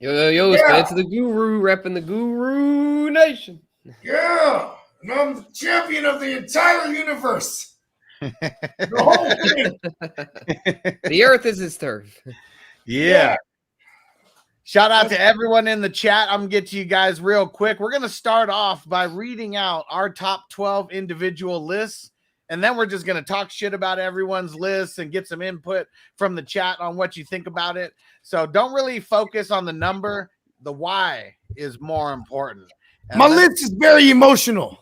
Yo, Spencer the Guru, repping the Guru Nation. Yeah, and I'm the champion of the entire universe. The whole thing. The earth is his turf. Yeah. Shout out to everyone in the chat. I'm going to get to you guys real quick. We're going to start off by reading out our top 12 individual lists, and then we're just going to talk shit about everyone's lists and get some input from the chat on what you think about it. So don't really focus on the number. The why is more important. And my list is very emotional.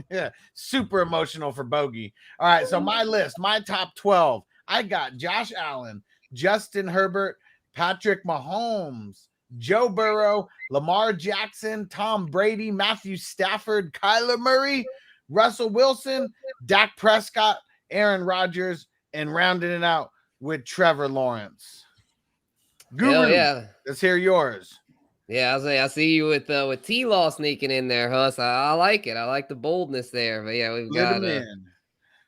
Yeah, super emotional for Bogey. All right, so my list, my top 12. I got Josh Allen, Justin Herbert, Patrick Mahomes, Joe Burrow, Lamar Jackson, Tom Brady, Matthew Stafford, Kyler Murray, Russell Wilson, Dak Prescott, Aaron Rodgers, and rounding it out with Trevor Lawrence. Guru, Hell yeah. Let's hear yours. Yeah, I see you with T-Law sneaking in there, Huss. I like it. I like the boldness there. But yeah, we've got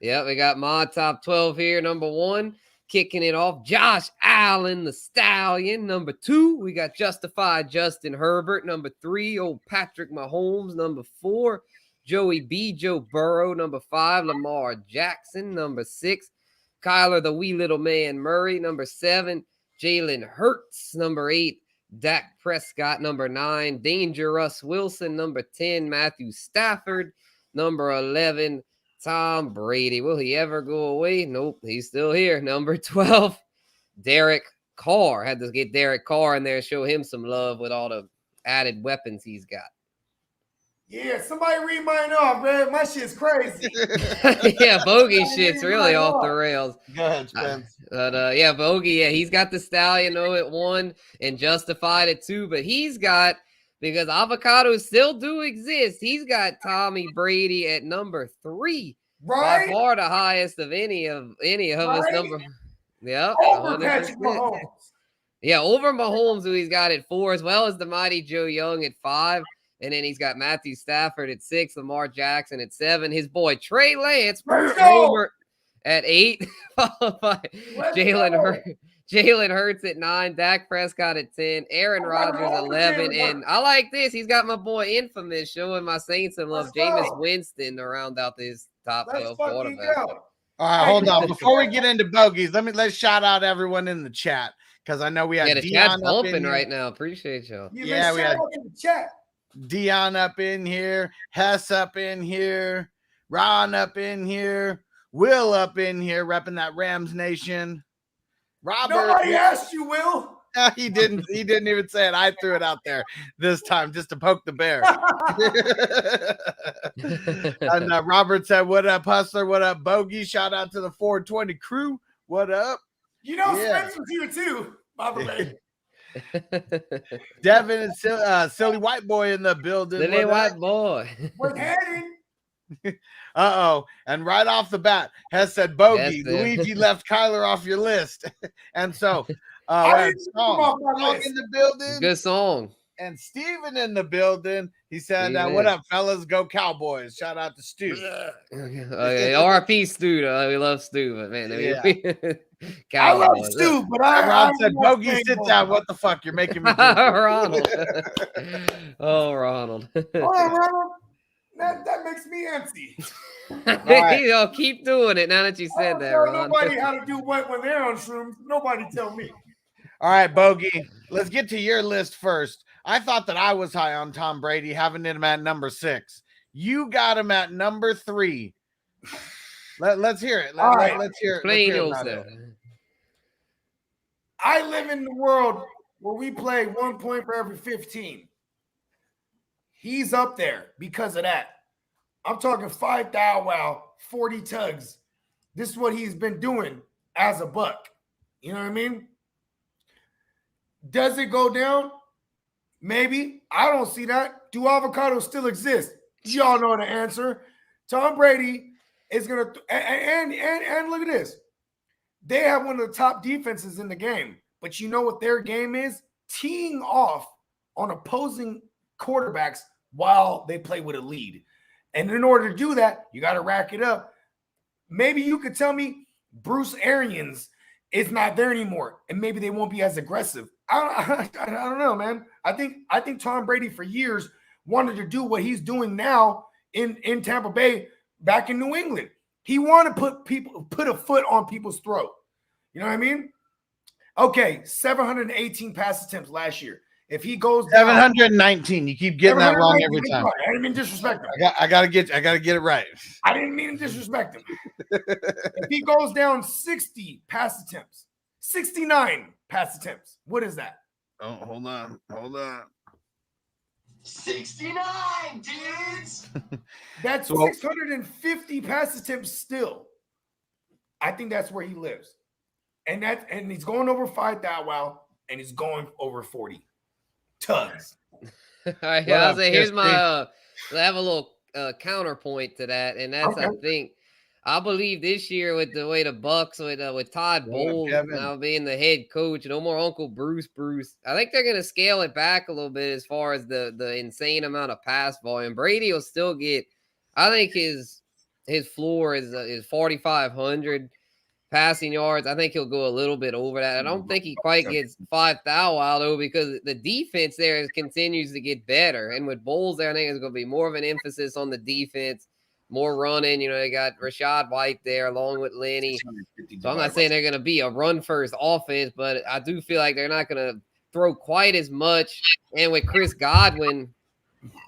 we got my top 12 here. Number 1, kicking it off, Josh Allen, the Stallion. Number 2, we got Justified Justin Herbert. Number 3, old Patrick Mahomes. Number 4, Joey B. Joe Burrow. Number 5, Lamar Jackson. Number 6, Kyler the wee little man Murray. Number 7, Jalen Hurts. Number 8, Dak Prescott. Number 9, Dangerous Wilson. Number 10, Matthew Stafford. Number 11, Tom Brady. Will he ever go away? Nope, he's still here. Number 12, Derek Carr. Had to get Derek Carr in there and show him some love with all the added weapons he's got. Yeah, somebody read mine off, man. My shit's crazy. Yeah, Bogey shit's really off the rails. Go ahead, Spence. But yeah, Bogey, yeah, he's got the Stallion at 1 and Justified at 2, but he's got, because avocados still do exist, he's got Tommy Brady at number 3. Right? By far the highest of any of us number. Yeah. Over Patrick Mahomes. Yeah, over Mahomes, who he's got at 4, as well as the mighty Joe Young at 5. And then he's got Matthew Stafford at 6, Lamar Jackson at 7, his boy Trey Lance at 8, followed by Jalen Hurts at 9, Dak Prescott at 10, Aaron Rodgers 11, and I like this. He's got my boy Infamous showing my Saints some love, Jameis Winston, to round out his top 12 quarterback. All right, hold on. Before we get into bogeys, let's shout out everyone in the chat, because I know we have the chat's bumping right now. Appreciate y'all. Yeah, we have in the chat. Dion up in here, Hess up in here, Ron up in here, Will up in here, repping that Rams Nation. Robert, nobody asked you, Will. He didn't even say it. I threw it out there this time just to poke the bear. And Robert said, "What up, Hustler? What up, Bogey? Shout out to the 420 crew. What up?" You know, Spencer's here too, by the way. Devin and Silly White Boy in the building. Silly White Boy. We're heading. Uh-oh. And right off the bat, Hess said, Bogey, Luigi left Kyler off your list. And so, song in the building. Good song. And Steven in the building. He said, what up, fellas? Go Cowboys. Shout out to Stu. RP Stu. We love Stu, but man, I love Stu, but Ron said, Bogey, sit down. What the fuck? You're making me Ronald. Ronald. Ronald. That makes me antsy. Right. Keep doing it now that you said that, Ron. Nobody how to do what when they're on shrooms. Nobody tell me. All right, Bogey, let's get to your list first. I thought that I was high on Tom Brady, having him at number 6. You got him at number 3. Let's hear it. Let's hear it. Plain yourself. I live in the world where we play 1 point for every 15. He's up there because of that. I'm talking 5 thou wow, 40 tugs. This is what he's been doing as a buck. You know what I mean? Does it go down? Maybe. I don't see that. Do avocados still exist? Y'all know the answer. Tom Brady is going to – and look at this. They have one of the top defenses in the game. But you know what their game is? Teeing off on opposing quarterbacks while they play with a lead. And in order to do that, you got to rack it up. Maybe you could tell me Bruce Arians is not there anymore, and maybe they won't be as aggressive. I don't know, man. I think Tom Brady for years wanted to do what he's doing now in Tampa Bay, back in New England. He wanted to put a foot on people's throat. You know what I mean? Okay, 718 pass attempts last year. If he goes down, 719, you keep getting that wrong every time. I didn't mean to disrespect him. I gotta get it right. I didn't mean to disrespect him. If he goes down 60 pass attempts, 69 pass attempts, what is that? Oh, hold on. 69, dudes. That's 650 pass attempts still. I think that's where he lives. And he's going over 5,000, and he's going over 40 tons. All right, I'll say here's my I have a little counterpoint to that, and that's okay. I believe this year with the way the Bucks with Todd Bowles now being the head coach, no more Uncle Bruce. I think they're gonna scale it back a little bit as far as the insane amount of pass volume. Brady will still get. I think his floor is 4,500 passing yards. I think he'll go a little bit over that. I don't think he quite gets 5,000 though, because the defense there continues to get better. And with Bowles there, I think it's going to be more of an emphasis on the defense, more running. You know, they got Rashad White there along with Lenny. So I'm not saying they're going to be a run-first offense, but I do feel like they're not going to throw quite as much. And with Chris Godwin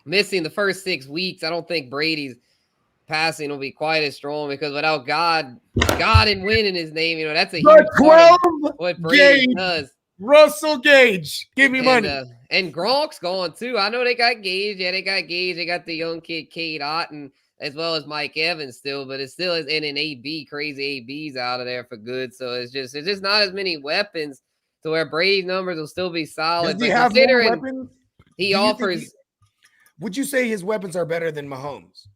missing the first 6 weeks, I don't think Brady's passing will be quite as strong, because without God and win in his name, you know, that's a huge 12 what Brady does. Russell Gage, give me money. And Gronk's gone too. I know they got Gage. Yeah, they got Gage. They got the young kid Cade Otton as well as Mike Evans still, but it still is in an AB, crazy ABs out of there for good. So it's just not as many weapons to where Brady's numbers will still be solid. Does he have more weapons? He offers. Would you say his weapons are better than Mahomes?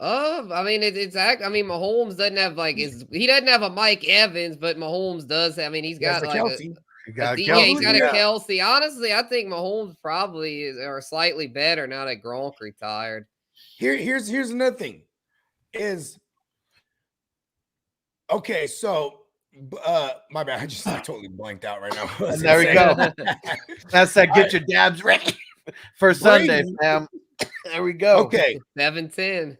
I mean, Mahomes doesn't have he doesn't have a Mike Evans, but Mahomes does. I mean, he's got like Kelsey. He's got a Kelsey. Honestly, I think Mahomes probably are slightly better now that Gronk retired. Here's another thing. Okay, so my bad. I just totally blanked out right now. There we go. That's that. Get your dabs ready for Sunday, fam. There we go. Okay. 7-10.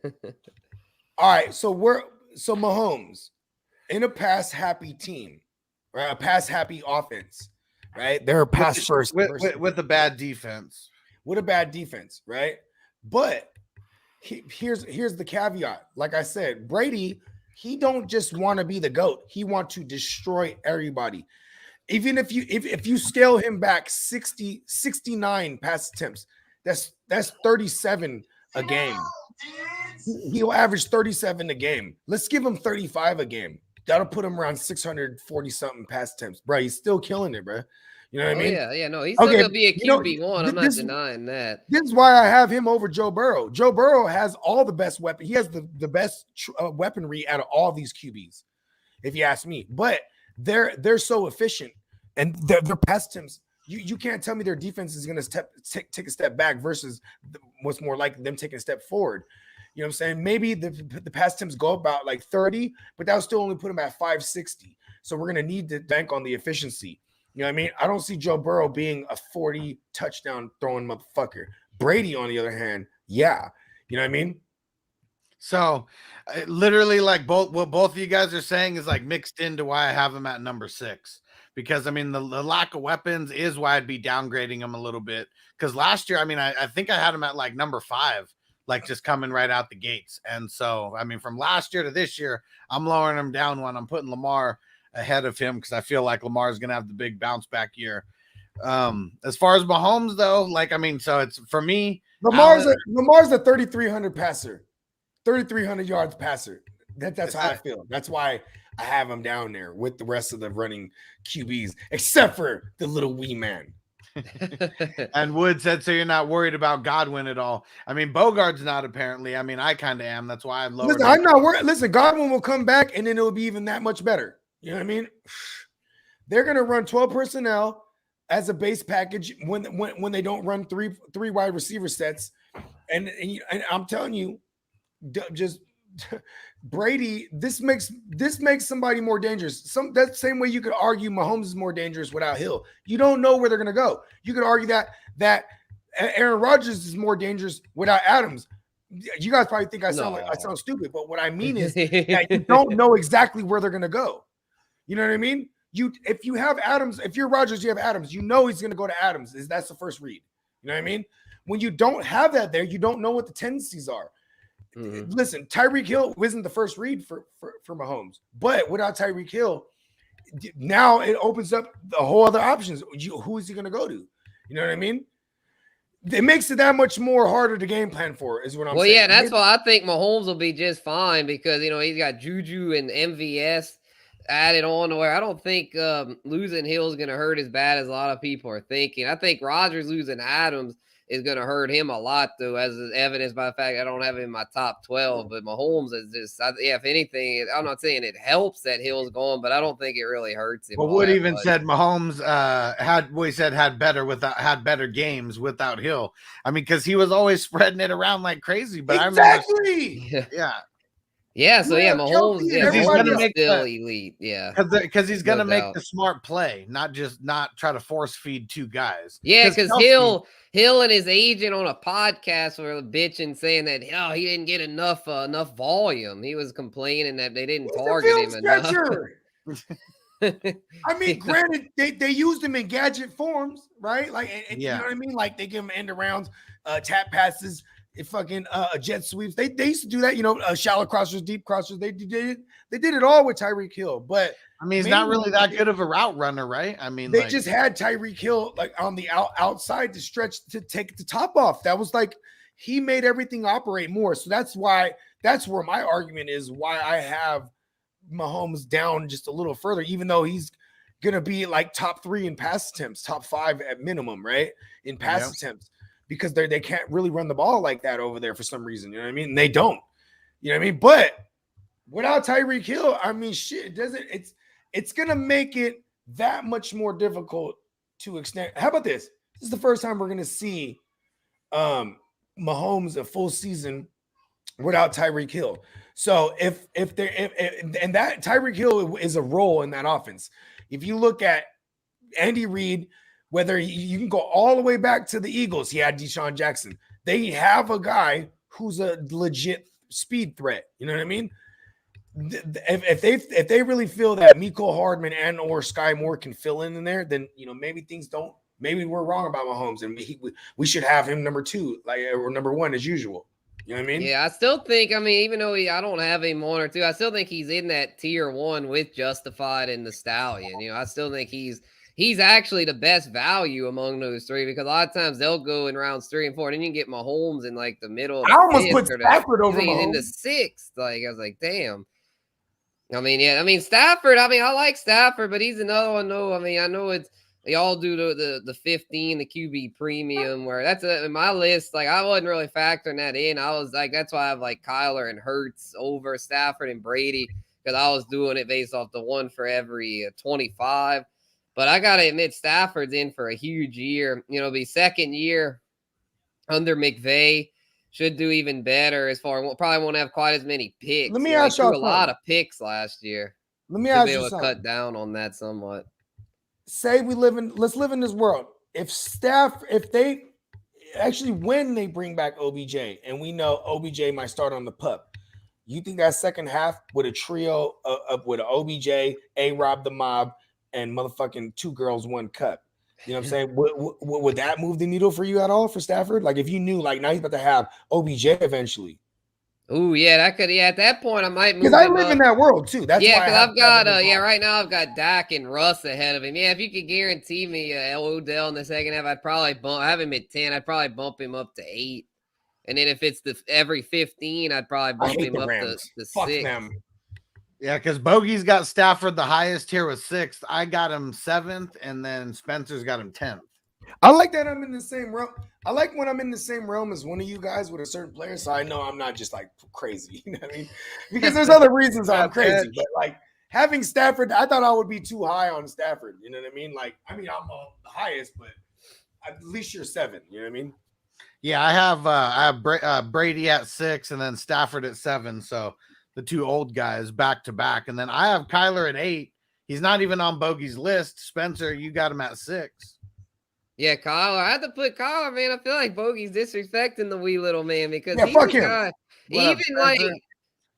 All right. So Mahomes in a pass happy team, right? A pass happy offense, right? They're a pass first with a bad defense. With a bad defense, right? But here's the caveat. Like I said, Brady, he don't just want to be the GOAT. He wants to destroy everybody. Even if you scale him back 69 pass attempts, that's 37 a game. He'll average 37 a game. Let's give him 35 a game. That'll put him around 640 something pass attempts, bro. He's still killing it, bro. You know what I mean? Yeah, no, he's still gonna be a QB1. I'm not denying that. This is why I have him over Joe Burrow. Joe Burrow has all the best weapons. He has the best weaponry out of all these QBs, if you ask me. But they're so efficient, and their pass attempts. You can't tell me their defense is going to take a step back versus what's more like them taking a step forward. You know what I'm saying? Maybe the pass attempts go about like 30, but that'll still only put them at 560. So we're going to need to bank on the efficiency. You know what I mean? I don't see Joe Burrow being a 40 touchdown throwing motherfucker. Brady, on the other hand, yeah. You know what I mean? So literally like what both of you guys are saying is like mixed into why I have him at number 6. Because, I mean, the lack of weapons is why I'd be downgrading him a little bit. Because last year, I mean, I think I had him at like number 5, like just coming right out the gates. And so, I mean, from last year to this year, I'm lowering him down one. I'm putting Lamar ahead of him because I feel like Lamar is going to have the big bounce back year. As far as Mahomes, though, like, I mean, so it's for me. Lamar's a 3,300 passer, 3,300 yards passer. That's how I feel. That's why I have him down there with the rest of the running QBs, except for the little wee man. And Wood said, so you're not worried about Godwin at all. I mean, Bogard's not apparently. I mean, I kind of am. That's why I'm lower. I'm not worried. Listen, Godwin will come back, and then it'll be even that much better. You know what I mean? They're going to run 12 personnel as a base package when they don't run three wide receiver sets. And I'm telling you, just Brady, this makes somebody more dangerous. That same way you could argue Mahomes is more dangerous without Hill. You don't know where they're gonna go. You could argue that Aaron Rodgers is more dangerous without Adams. You guys probably think I sound stupid, but what I mean is that you don't know exactly where they're gonna go. You know what I mean? If you have Adams, if you're Rodgers, you have Adams. You know he's gonna go to Adams. That's the first read. You know what I mean? When you don't have that there, you don't know what the tendencies are. Mm-hmm. Listen, Tyreek Hill wasn't the first read for Mahomes, but without Tyreek Hill, now it opens up the whole other options. Who is he going to go to? You know what I mean? It makes it that much more harder to game plan for, is what I'm saying. Well, yeah, that's why I think Mahomes will be just fine because, he's got Juju and MVS added on to where I don't think losing Hill is going to hurt as bad as a lot of people are thinking. I think Rodgers losing Adams is going to hurt him a lot, though, as is evidenced by the fact I don't have him in my top 12. But Mahomes is just, if anything, I'm not saying it helps that Hill's gone, but I don't think it really hurts him. Well, Wood even said Mahomes had better games without Hill. I mean, because he was always spreading it around like crazy. But exactly. Yeah, so Mahomes he's gonna make still elite. Yeah, because he's gonna make the smart play, not try to force feed two guys. Yeah, because Hill and his agent on a podcast were bitching, saying that he didn't get enough volume. He was complaining that they didn't target him enough. I mean, granted, they used him in gadget forms, right? Like, you know what I mean? Like they give him end arounds, tap passes. Fucking jet sweeps. They used to do that, shallow crossers, deep crossers. They did it all with Tyreek Hill. But I mean, he's not really that good of a route runner, right? I mean, they just had Tyreek Hill like on the outside to stretch to take the top off. That was like he made everything operate more. So that's where my argument is why I have Mahomes down just a little further, even though he's gonna be like top 3 in pass attempts, top 5 at minimum, right? In pass attempts. Because they can't really run the ball like that over there for some reason. You know what I mean? And they don't. You know what I mean? But without Tyreek Hill, I mean, shit, it's gonna make it that much more difficult to extend. How about this? This is the first time we're gonna see Mahomes a full season without Tyreek Hill. So if that Tyreek Hill is a role in that offense. If you look at Andy Reid, whether you can go all the way back to the Eagles, he had Deshaun Jackson. They have a guy who's a legit speed threat. You know what I mean? If they really feel that Mecole Hardman and or Sky Moore can fill in there, then maybe things don't. Maybe we're wrong about Mahomes, and we should have him number 2, or number 1 as usual. You know what I mean? Yeah, I still think. I mean, even though I don't have him 1 or 2, I still think he's in that tier 1 with Justified and the Stallion. I still think he's actually the best value among those 3 because a lot of times they'll go in rounds 3 and 4, and then you can get Mahomes in like the middle. I almost put Stafford over Mahomes in the 6th. Like I was like, damn. I mean, Stafford. I mean, I like Stafford, but he's another one. though. I mean, I know they all do the 15, the QB premium, where that's in my list. Like I wasn't really factoring that in. I was like, that's why I have like Kyler and Hurts over Stafford and Brady because I was doing it based off the 1 for every 25. But I got to admit, Stafford's in for a huge year. Be second year under McVay. Should do even better as far as probably won't have quite as many picks. Let me ask you a lot of picks last year. Let me ask you something. Cut down on that somewhat. Say let's live in this world. If they actually when they bring back OBJ, and we know OBJ might start on the pup, you think that second half with a trio with OBJ, A-Rob the Mob, and motherfucking 2 girls, 1 cup. You know what I'm saying? Would that move the needle for you at all for Stafford? Like if you knew like now he's about to have OBJ eventually. Oh yeah, that could. Yeah, at that point I might move. Because I live in that world too. That's why because I've got right now I've got Dak and Russ ahead of him. Yeah, if you could guarantee me Odell in the second half, I'd probably I have him at 10. I'd probably bump him up to 8. And then if it's every 15, I'd probably bump him up to 6. Fuck them. Yeah, because Bogey's got Stafford the highest here with 6th. I got him 7th, and then Spencer's got him 10th. I like that I'm in the same realm. I like when I'm in the same realm as one of you guys with a certain player, so I know I'm not just like crazy. You know what I mean? Because there's other reasons I'm crazy. But like having Stafford, I thought I would be too high on Stafford. You know what I mean? Like, I'm the highest, but at least you're 7. You know what I mean? Yeah, I have Brady at 6 and then Stafford at 7. So the two old guys back to back. And then I have Kyler at 8. He's not even on Bogey's list. Spencer, you got him at 6. Yeah, Kyler. I had to put Kyler, man. I feel like Bogey's disrespecting the wee little man because Yeah, he's fuck the him. guy. What up, Even like, Spencer?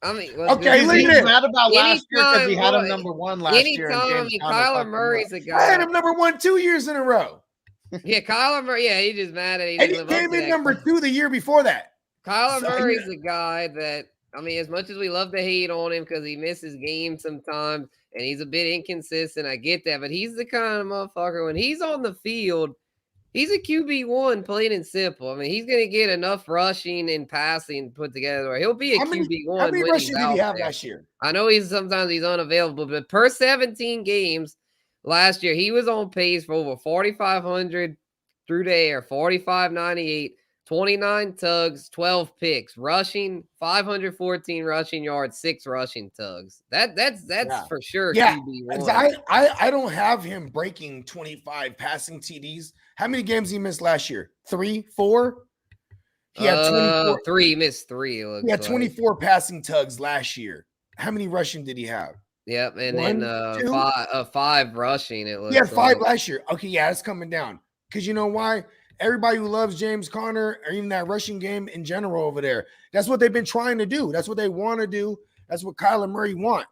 I mean, Okay, look He's at this. mad about last year because he had him Anytime, number 1 last year. And anytime, James Conner Kyler fucked him Murray's up. a I had guy. him number 1 2 years in a row. Yeah, Kyler Murray. Yeah, he just mad at he And didn't he live up came to in that. number 2 the year before that. Kyler So, Murray's yeah. a guy that, I mean, as much as we love to hate on him because he misses games sometimes and he's a bit inconsistent, I get that. But he's the kind of motherfucker when he's on the field, he's a QB1, plain and simple. I mean, he's going to get enough rushing and passing put together where he'll be a QB1. How many when rushes he's did he out have there. last year? I know sometimes he's unavailable, but per 17 games last year, he was on pace for over 4,500 through the air, 4,598, 29 tugs, 12 picks, rushing 514 rushing yards, 6 rushing tugs. That's for sure. Yeah, QB1. I don't have him breaking 25 passing TDs. How many games he missed last year? 3, 4? He had 24. 3. He missed 3. He had 24 passing tugs last year. How many rushing did he have? Yep, and 1, then 2? 5 rushing. It looks He had 5 like. last year. Okay, yeah, it's coming down. Because you know why? Everybody who loves James Conner or even that rushing game in general over there, that's what they've been trying to do. That's what they want to do. That's what Kyler Murray want.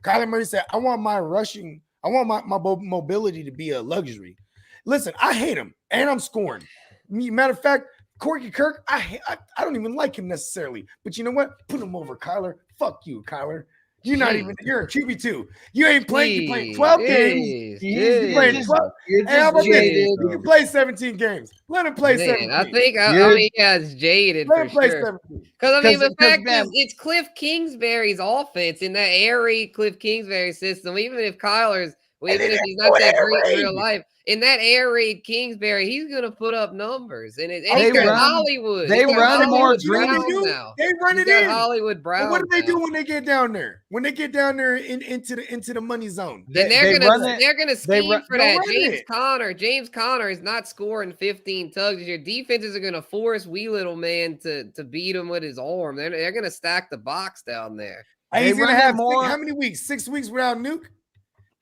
Kyler Murray said, I want my rushing, I want my mobility to be a luxury. Listen, I hate him, and I'm scoring. Matter of fact, Corky Kirk, I don't even like him necessarily. But you know what? Put him over Kyler. Fuck you, Kyler. You're not even, you're a QB2. You ain't playing, you playing 12 games. You playing 12. Hey, how about this? You can play 17 games. Let him play 17. I think, I mean, yeah, it's jaded Let him for play sure. 17. Because, I mean, the fact man, is, it's Cliff Kingsbury's offense in that airy Cliff Kingsbury system. Even if Kyler's, even if he's not that great in real life, in that air raid Kingsbury, he's going to put up numbers. And he's got Hollywood. They run more Brown now. They run it in. Hollywood Brown. But what do they do when they get down there? When they get down there into the money zone, then they're gonna scheme for that. James Conner is not scoring 15 tugs. Your defenses are gonna force wee little man to beat him with his arm. They're gonna stack the box down there. He's gonna have how many weeks? 6 weeks without Nuke.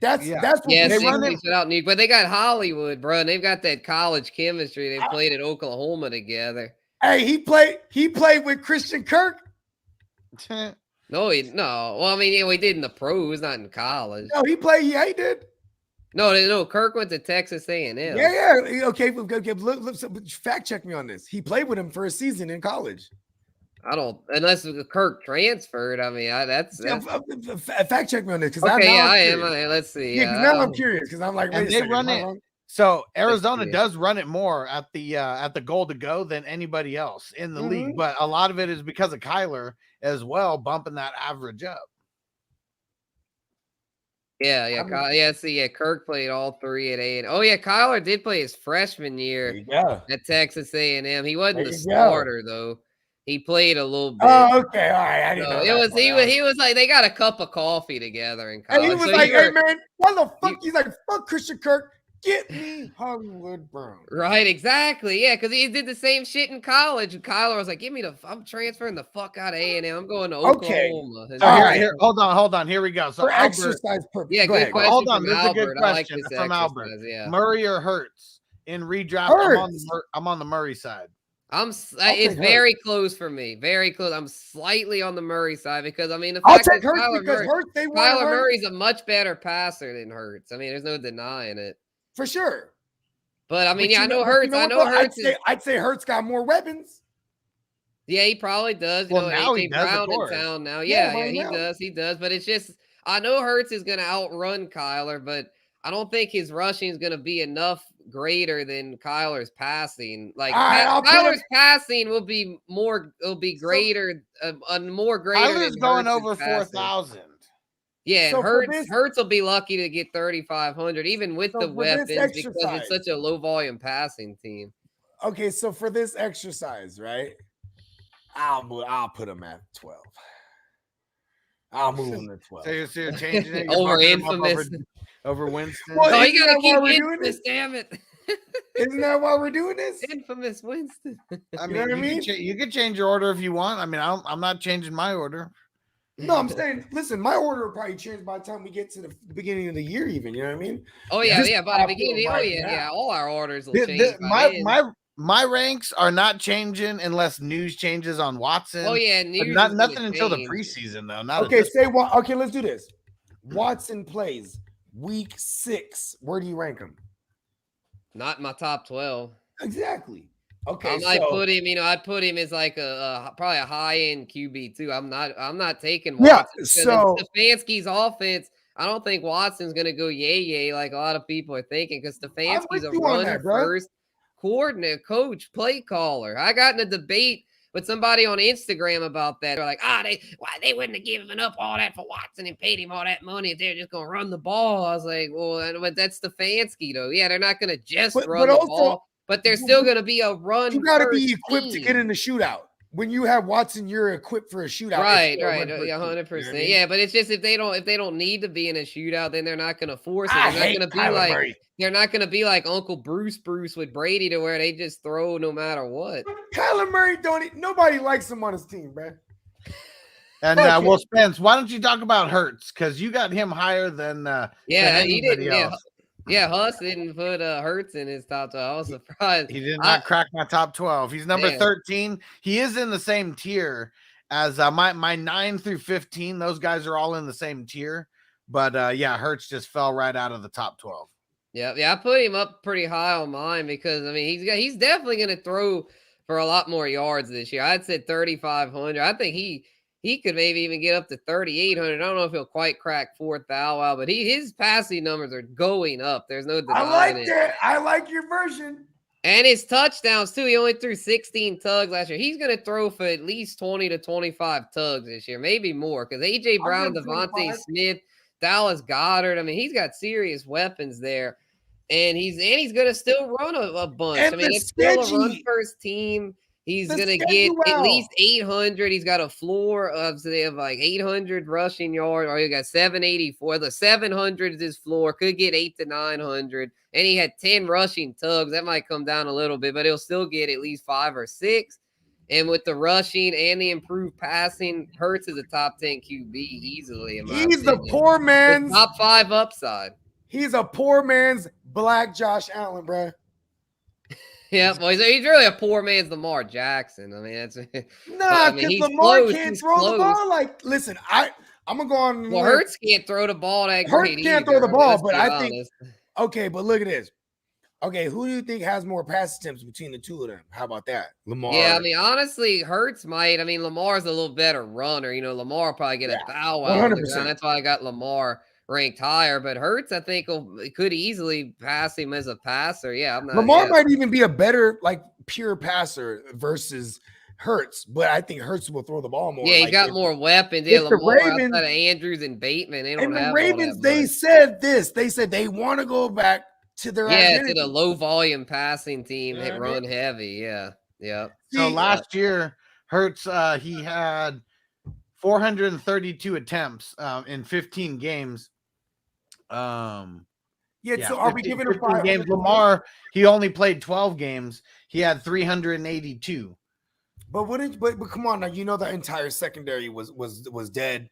That's what they run it without Nuke, but they got Hollywood, bro. And they've got that college chemistry. They played at Oklahoma together. Hey, he played with Christian Kirk. No. Well, I mean, yeah, we did in the pros, not in college. No, he played. Yeah, he did. No. Kirk went to Texas A&M. Yeah. Okay. Look, fact check me on this. He played with him for a season in college. I don't, unless Kirk transferred. I mean, that's fact check me on this because I am. Let's see. Yeah, now I'm curious because I'm like, wait a second, run it. So Arizona does run it more at the goal to go than anybody else in the league, but a lot of it is because of Kyler as well, bumping that average up. Yeah. Kirk played all 3 at A&M. Oh yeah, Kyler did play his freshman year at Texas A&M. He wasn't the starter though. He played a little bit. Oh, okay, all right. I didn't know he was like they got a cup of coffee together in college. And he was like, "Hey man, why the fuck?" He's like, "Fuck Christian Kirk, get me Hollywood Brown." Right, exactly. Yeah, because he did the same shit in college. And Kyler was like, I'm transferring the fuck out of A&M. I'm going to Oklahoma. Okay. So here, hold on. Here we go. So for exercise purposes. Yeah, good question. Hold on. This is a good question from Albert. Yeah. Murray or Hurts in redraft? I'm on the Murray side. It's very close for me. Very close. I'm slightly on the Murray side because I mean the fact that Kyler Murray's a much better passer than Hurts. I mean, there's no denying it. For sure. But I mean, I know Hurts. I'd say Hurts got more weapons. Yeah, he probably does. Well, now he does, Brown in town now. Yeah, he does. He does. But it's just I know Hurts is going to outrun Kyler, but I don't think his rushing is going to be enough greater than Kyler's passing. Like Kyler's passing will be greater, more greater. Kyler's going over 4,000. Yeah, and Hurts will be lucky to get 3,500, even with the weapons, because it's such a low volume passing team. Okay, so for this exercise, right? I'll put him at 12. I'll move him to 12. So you're changing it over Infamous. Over Winston. Well, you gotta keep Infamous, damn it. Isn't that why we're doing this? Infamous Winston. I You know mean, what I mean? you could change your order if you want. I mean, I'm not changing my order. No, I'm saying, listen, my order will probably change by the time we get to the beginning of the year, even. You know what I mean? Oh yeah, by the beginning. Oh yeah. All our orders will change. My ranks are not changing unless news changes on Watson. Oh yeah, news. Nothing until the preseason though. Not okay. Say what? Okay, let's do this. Watson plays week 6. Where do you rank him? Not in my top 12. Exactly. Okay, I might put him. I'd put him as like probably a high end QB too. I'm not taking Watson. Yeah. So Stefanski's offense. I don't think Watson's gonna go yay like a lot of people are thinking because Stefanski's a run first coordinator, coach, play caller. I got in a debate with somebody on Instagram about that. They're like, they wouldn't have given up all that for Watson and paid him all that money if they're just gonna run the ball. I was like, well, but that's Stefanski though. Yeah, they're not gonna just run the ball. But there's still going to be a run. You got to be equipped to get in the shootout. When you have Watson, you're equipped for a shootout. Right. 100%. Yeah, but it's just if they don't need to be in a shootout, then they're not going to force it. They're not going to be like Uncle Bruce with Brady to where they just throw no matter what. Kyler Murray nobody likes him on his team, man. And well, Spence, why don't you talk about Hurts? Because you got him higher than he didn't. Else. Yeah, Huss didn't put Hurts in his top 12. I was surprised. He did not crack my top 12. He's number 13. He is in the same tier as my 9 through 15. Those guys are all in the same tier. But Hurts just fell right out of the top 12. Yeah, I put him up pretty high on mine because I mean he's definitely going to throw for a lot more yards this year. I'd said 3,500. I think he could maybe even get up to 3,800. I don't know if he'll quite crack 4,000, but his passing numbers are going up. There's no denying it. I like your version. And his touchdowns, too. He only threw 16 tugs last year. He's going to throw for at least 20 to 25 tugs this year, maybe more, because A.J. Brown, Devontae Smith, Dallas Goedert, I mean, he's got serious weapons there. And he's going to still run a bunch. And I mean, it's still a run-first team. He's going to get at least 800. He's got a floor of like 800 rushing yards, or he got 784. The 700 is his floor. Could get 800 to 900. And he had 10 rushing tugs. That might come down a little bit, but he'll still get at least 5 or 6. And with the rushing and the improved passing, Hurts is a top 10 QB easily. He's the poor man's top 5 upside. He's a poor man's black Josh Allen, bro. Yeah, well, he's really a poor man's Lamar Jackson. I mean, that's because Lamar can't throw the ball. Like, listen, I'm gonna go on. Well, Hurts can't throw the ball that Hurts great. Can't throw the ball, but I think. Okay, but look at this. Okay, who do you think has more pass attempts between the two of them? How about that, Lamar? Yeah, I mean, honestly, Hurts might. I mean, Lamar's a little better runner. Lamar will probably get a bow wow. 100%. That's why I got Lamar ranked higher, but Hurts, I think, could easily pass him as a passer. Yeah, Lamar might even be a better, like, pure passer versus Hurts, but I think Hurts will throw the ball more. Yeah, he got more weapons. Yeah, Lamar outside of Andrews and Bateman, they don't have. And the Ravens, they said this. They said they want to go back to their identity. To the low volume passing team. They run heavy. Yeah. So last year, Hurts, he had 432 attempts in 15 games. So are we giving him 5 games? Lamar, he only played 12 games. He had 382. But come on now, the entire secondary was dead.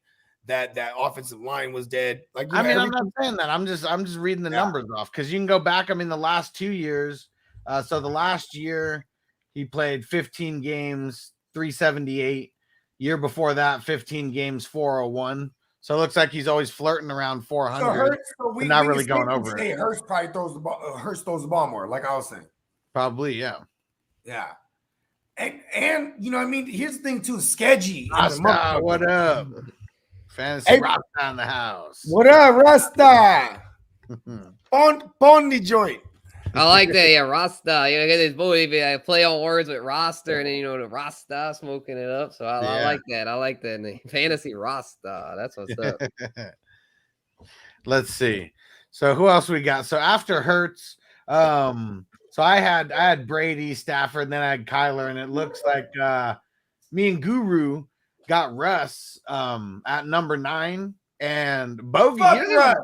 That offensive line was dead. Like, I'm not saying that. I'm just reading the numbers off because you can go back. I mean, the last 2 years. So the last year he played 15 games, 378. Year before that, 15 games, 401. So it looks like he's always flirting around 400, but not really going over it. Hurts probably throws the ball. Hurts throws the ball more, like I was saying. Probably, yeah. And you know what I mean? Here's the thing too, Sketchy. Rasta, what up? Fantasy Rasta in the house. What up, Rasta? on the joint. I like that, Rasta. Get this boy play on words with roster, and then the Rasta smoking it up. So I like that. I like that name. Fantasy Rasta. That's what's up. Let's see. So who else we got? So after Hurts, so I had Brady, Stafford, and then I had Kyler, and it looks like me and Guru got Russ at number 9, And Bogey,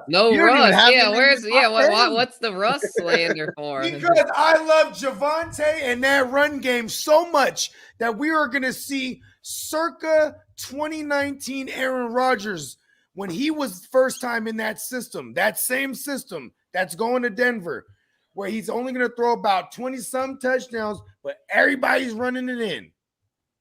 no Russ. Yeah, what's the Russ slander for? Because I love Javonte and that run game so much that we are going to see circa 2019 Aaron Rodgers when he was first time in that system, that same system that's going to Denver, where he's only going to throw about 20-some touchdowns, but everybody's running it in.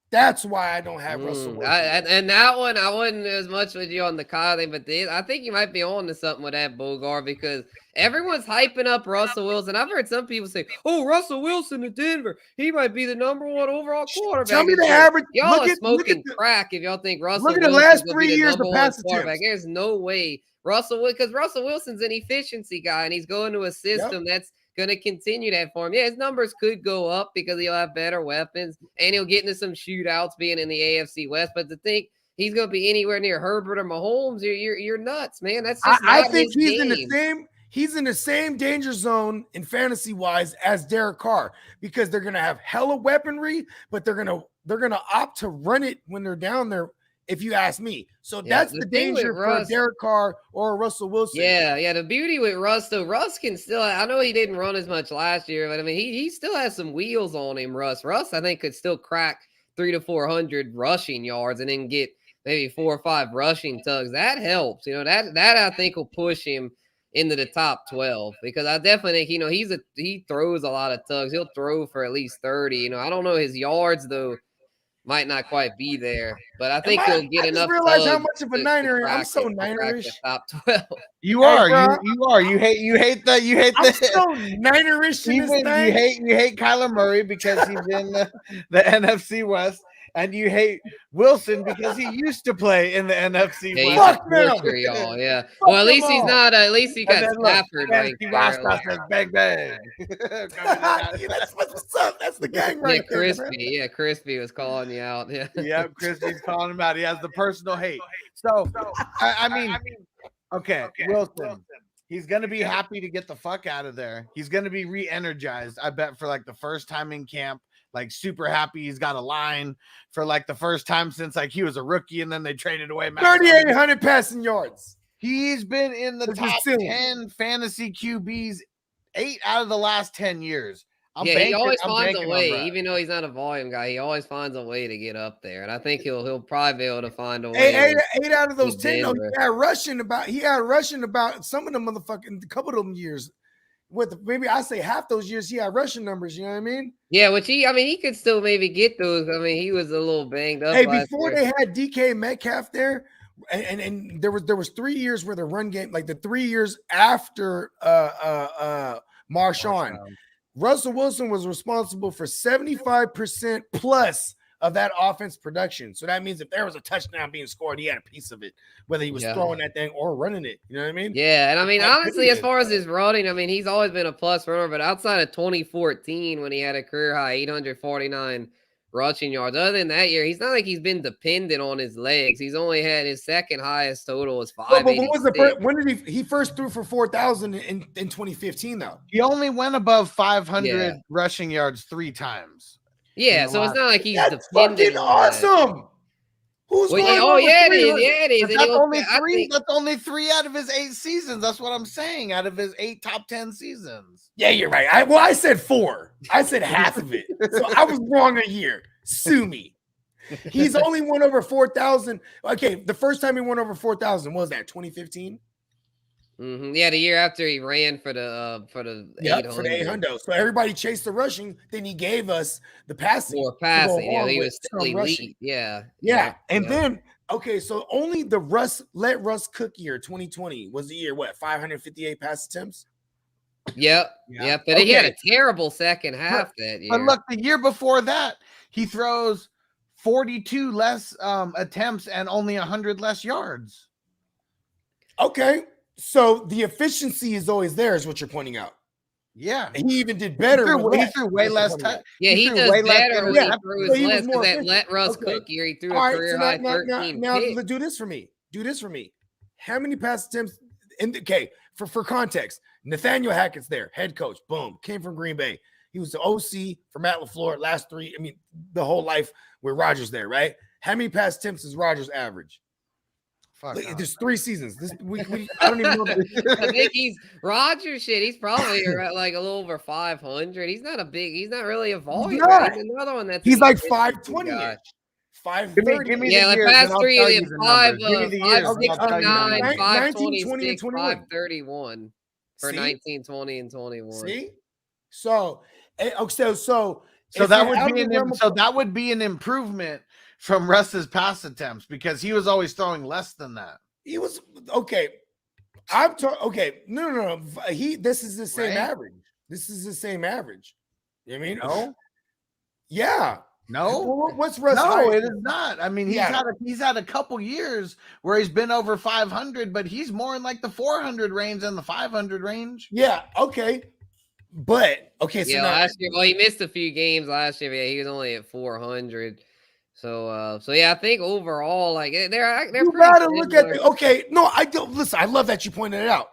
That's why I don't have Russell Wilson. And that one, I wasn't as much with you on the Kyle thing, but I think you might be on to something with that, Bogard, because everyone's hyping up Russell Wilson. I've heard some people say, "Oh, Russell Wilson to Denver, he might be the number 1 overall quarterback." Tell me the average. Y'all are smoking crack if y'all think Russell. Look at the last 3 years of pass attempts. There's no way because Russell Wilson's an efficiency guy, and he's going to a system that's going to continue that for him. Yeah, his numbers could go up because he'll have better weapons and he'll get into some shootouts being in the AFC West. But to think he's going to be anywhere near Herbert or Mahomes, you're nuts, man. That's just I think he's in the same. He's in the same danger zone in fantasy wise as Derek Carr because they're going to have hella weaponry, but they're going to opt to run it when they're down there. If you ask me. So that's the danger for Derek Carr or Russell Wilson. Yeah. The beauty with Russ, though, Russ can still, I know he didn't run as much last year, but I mean, he still has some wheels on him, Russ. Russ, I think, could still crack 300 to 400 rushing yards and then get maybe 4 or 5 rushing tugs. That helps. That I think will push him into the top 12 because I definitely think, he throws a lot of tugs. He'll throw for at least 30. I don't know his yards, though. Might not quite be there, but I think he'll get enough. I realize how much of a Niner. I'm so Ninerish. Top 12. You are. You are. You hate that. I'm so Ninerish in this thing. You hate Kyler Murray because he's in the NFC West, and you hate Wilson because he used to play in the NFC West. Fuck them. Y'all, yeah. Well, at least he's not. At least he got Stafford right there. Bang bang. That's what's up. That's the gang right there. Crispy. Yeah, Crispy was calling you out. Yeah, Crispy's calling him out. He has the personal hate. So I mean, okay, Wilson. He's going to be happy to get the fuck out of there. He's going to be re-energized, I bet, for like the first time in camp. Like super happy he's got a line for like the first time since like he was a rookie and then they traded away 3,800 passing yards. He's been in the top 10 fantasy QBs 8 out of the last 10 years. He always finds a way, even though he's not a volume guy. He always finds a way to get up there, and I think he'll probably be able to find a way. 8 out of those 10, though, he had rushing about some of them motherfucking a couple of them years. With maybe I say half those years he had rushing numbers, you know what I mean? Yeah, which he could still maybe get those. I mean, he was a little banged up. Hey, before they had DK Metcalf there, and there was 3 years where the run game, like the 3 years after Marshawn, Russell Wilson was responsible for 75% plus of that offense production. So that means if there was a touchdown being scored, he had a piece of it, whether he was throwing that thing or running it. You know what I mean? Yeah. And I mean, honestly, as far as his running, I mean, he's always been a plus runner, but outside of 2014, when he had a career high 849 rushing yards, other than that year, he's not like he's been dependent on his legs. He's only had his second highest total was 586. When did he first threw for 4,000 in 2015 though? He only went above 500 rushing yards 3 times. Yeah, so it's not like he's That's fucking awesome. Who's it is. Yeah, it is. That's only 3. That's only 3 out of his 8 seasons. That's what I'm saying. Out of his 8 top 10 seasons. Yeah, you're right. I said 4. I said half of it. So I was wrong a year. Sue me. He's only won over 4,000. Okay, the first time he won over 4,000 was that 2015. Mm-hmm. Yeah, the year after he ran for the 800. So everybody chased the rushing, then he gave us the passing. More passing, yeah, he was still elite. Yeah. Then so only the Russ cook year 2020 was the year 558 pass attempts. Yep. But he had a terrible second half that year. But look, the year before that, he throws 42 less attempts and only 100 less yards. Okay. So the efficiency is always there, is what you're pointing out. Yeah. And he even did better. He threw way less time. Yeah, he does better when he threw his less because that let Russ cook year, he threw a career high 13. Now do this for me. How many pass attempts? For context, Nathaniel Hackett's there, head coach, boom, came from Green Bay. He was the OC for Matt LaFleur last 3. I mean, the whole life with Rodgers there, right? How many pass attempts does Rodgers average? There's 3 seasons. I don't even know that. I think he's Roger shit. He's probably at like a little over 500. He's not really a volume. Right? He's another one that's he's like 520-ish. 530. Give me yeah, the like years, past and I'll 3 tell and you the 5, numbers. Give me the years, and I'll tell you the 569, numbers. 526, 19, 20, and 531 for 19, 20, and 21. See? So that would be an improvement from Russ's pass attempts because he was always throwing less than that. He was okay. No. This is the same average. This is the same average. You know what I mean? No. Yeah. No. What's Russ? No, it is not. I mean, he's had a couple years where he's been over 500, but he's more in like the 400 range than the 500 range. Yeah. Okay. But okay. So last year, he missed a few games last year. But yeah, he was only at 400. So yeah, I think overall, like they're you gotta look at I don't listen. I love that you pointed it out.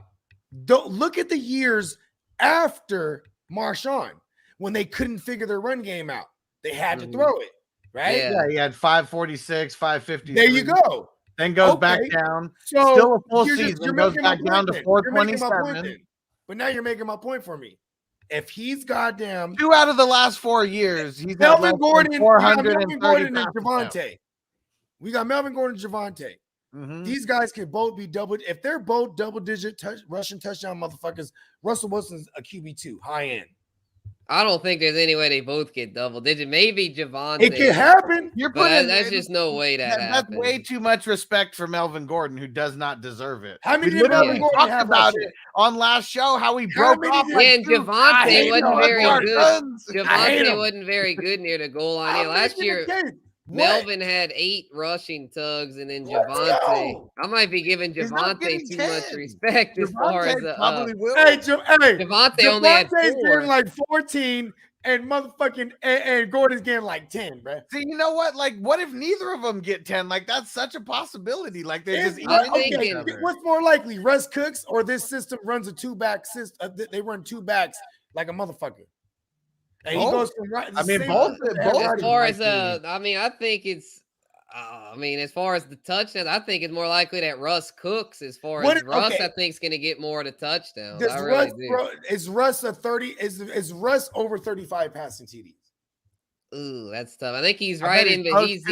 Don't look at the years after Marshawn when they couldn't figure their run game out. They had to throw it, right? Yeah, he had 546, 550. There you go. Then goes back down. So still a full season. Goes back down to 427. But now you're making my point for me. If he's goddamn 2 out of the last 4 years, he's Melvin Gordon, 430 and Javonte. We got Melvin Gordon and Javonte. Mm-hmm. These guys can both be if they're both double-digit rushing touchdown motherfuckers. Russell Wilson's a QB2, high end. I don't think there's any way they both get double-digit. Maybe Javonte. It can happen. That's just no way That's way too much respect for Melvin Gordon, who does not deserve it. How many did Melvin Gordon have about it on last show? How he broke off. And Javonte wasn't very good. Javonte wasn't very good near the goal line. Last year, Melvin had 8 rushing tugs, and then Javonte. I might be giving Javonte too much respect as far as probably will. Javonte only had 4. Getting like 14, and motherfucking and Gordon's getting like 10, bro. See, you know what? Like, what if neither of them get 10? Like, that's such a possibility. Like, they just what's more likely, Russ cooks or this system runs a 2-back system? They run 2 backs like a motherfucker. And he goes from right. Both. As far as I think it's. As far as the touchdowns, I think it's more likely that Russ cooks. As far as Russ, I think is going to get more of the touchdowns. I really do. Is Russ a 30? Is Russ over 35 passing TDs? Ooh, that's tough. I think he's right in, but he's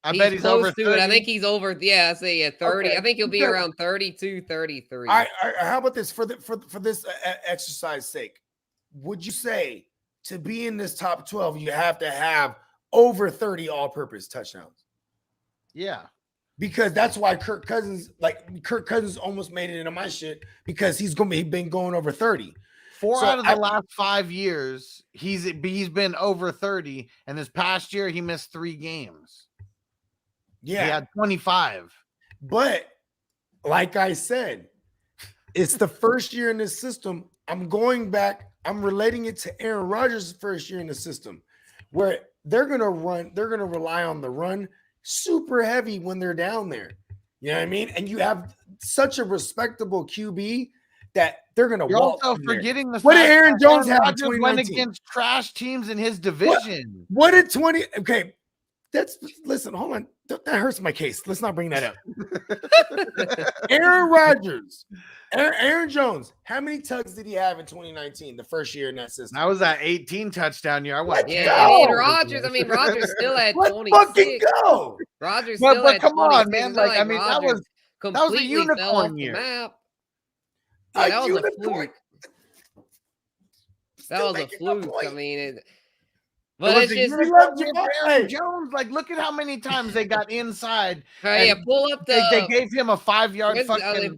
I bet he's over 30. I think he's over. Yeah, I say 30. Okay. I think he'll be around 32, 33. All right, how about this for this exercise sake? Would you say to be in this top 12, you have to have over 30 all-purpose touchdowns? Yeah. Because that's why Kirk Cousins almost made it into my shit because he's been going over 30. 4 out of the last 5 years, he's been over 30, and this past year he missed 3 games. Yeah. He had 25. But like I said, it's the first year in this system. I'm going back. I'm relating it to Aaron Rodgers' first year in the system, where they're going to rely on the run super heavy when they're down there. You know what I mean? And you have such a respectable QB that they're going to walk. You're also forgetting the what fact did Aaron Jones have in 2019? Went against trash teams in his division. What did 20? Okay, listen. Hold on. That hurts my case. Let's not bring that up. Aaron Rodgers, Aaron Jones. How many tugs did he have in 2019? The first year in that system. That was that 18 touchdown year. Rodgers. Rodgers still had 26. Let's fucking go. Rodgers still had 26. Come on, man. That was a unicorn year. That was a fluke. That was a fluke. But it's just Aaron Jones. Like, look at how many times they got inside. Pull up they gave him a 5-yard fucking.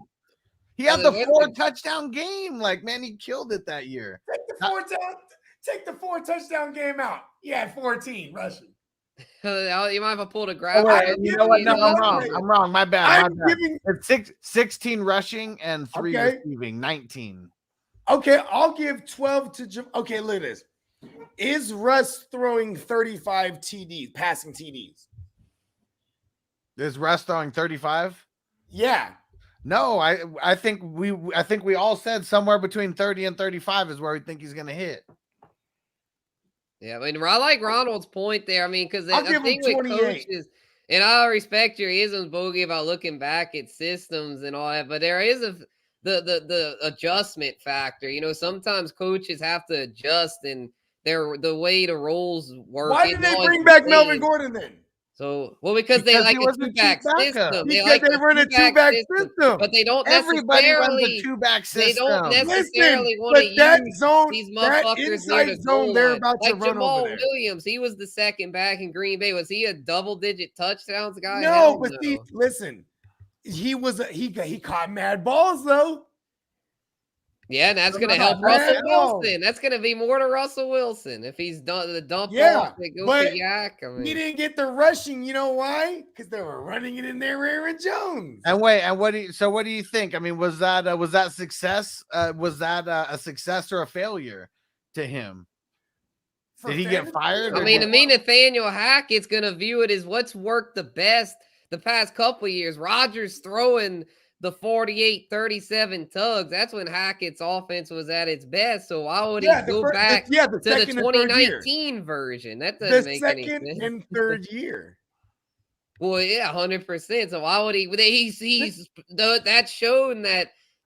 He had the 4 touchdown game. Like, man, he killed it that year. Take the 4 touchdown game out. He had 14 rushing. You might have pulled a grab. You know what? No, I'm wrong. My bad. It's 16 rushing and 3 receiving. 19. Okay, I'll give 12 to. Okay, look at this. Is Russ throwing 35 TDs, passing TDs? Is Russ throwing 35? Yeah. No, I think we all said somewhere between 30 and 35 is where we think he's going to hit. Yeah, I like Ronald's point there. Because the thing with coaches, And I respect your isms, Bogey, about looking back at systems and all that, but there is the adjustment factor. You know, sometimes coaches have to adjust, and the way the roles work. Why did they bring back Melvin Gordon then? So, well, because they like a two-back system. They run a two-back system. But they don't Everybody runs necessarily a two-back system. They don't necessarily want to use these motherfuckers near the goal line. Like Jamal Williams, he was the second back in Green Bay. Was he a double-digit touchdowns guy? No, but see, listen, he caught mad balls though. Yeah, and that's going to help Russell Wilson. That's going to be more to Russell Wilson if he's done the dump off. But Yak. I mean, he didn't get the rushing. You know why? Because they were running it in there, Aaron Jones. And wait, and what do you think? I mean, was that success? Was that a success or a failure to him? Did he get fired? I mean, to me, Nathaniel Hackett's going to view it as what's worked the best the past couple of years. Rodgers throwing the 48-37 tugs. That's when Hackett's offense was at its best. So why would he go back to the 2019 version? That doesn't make any sense. The second and third year. Well, yeah, 100%. So why would he? He's that's shown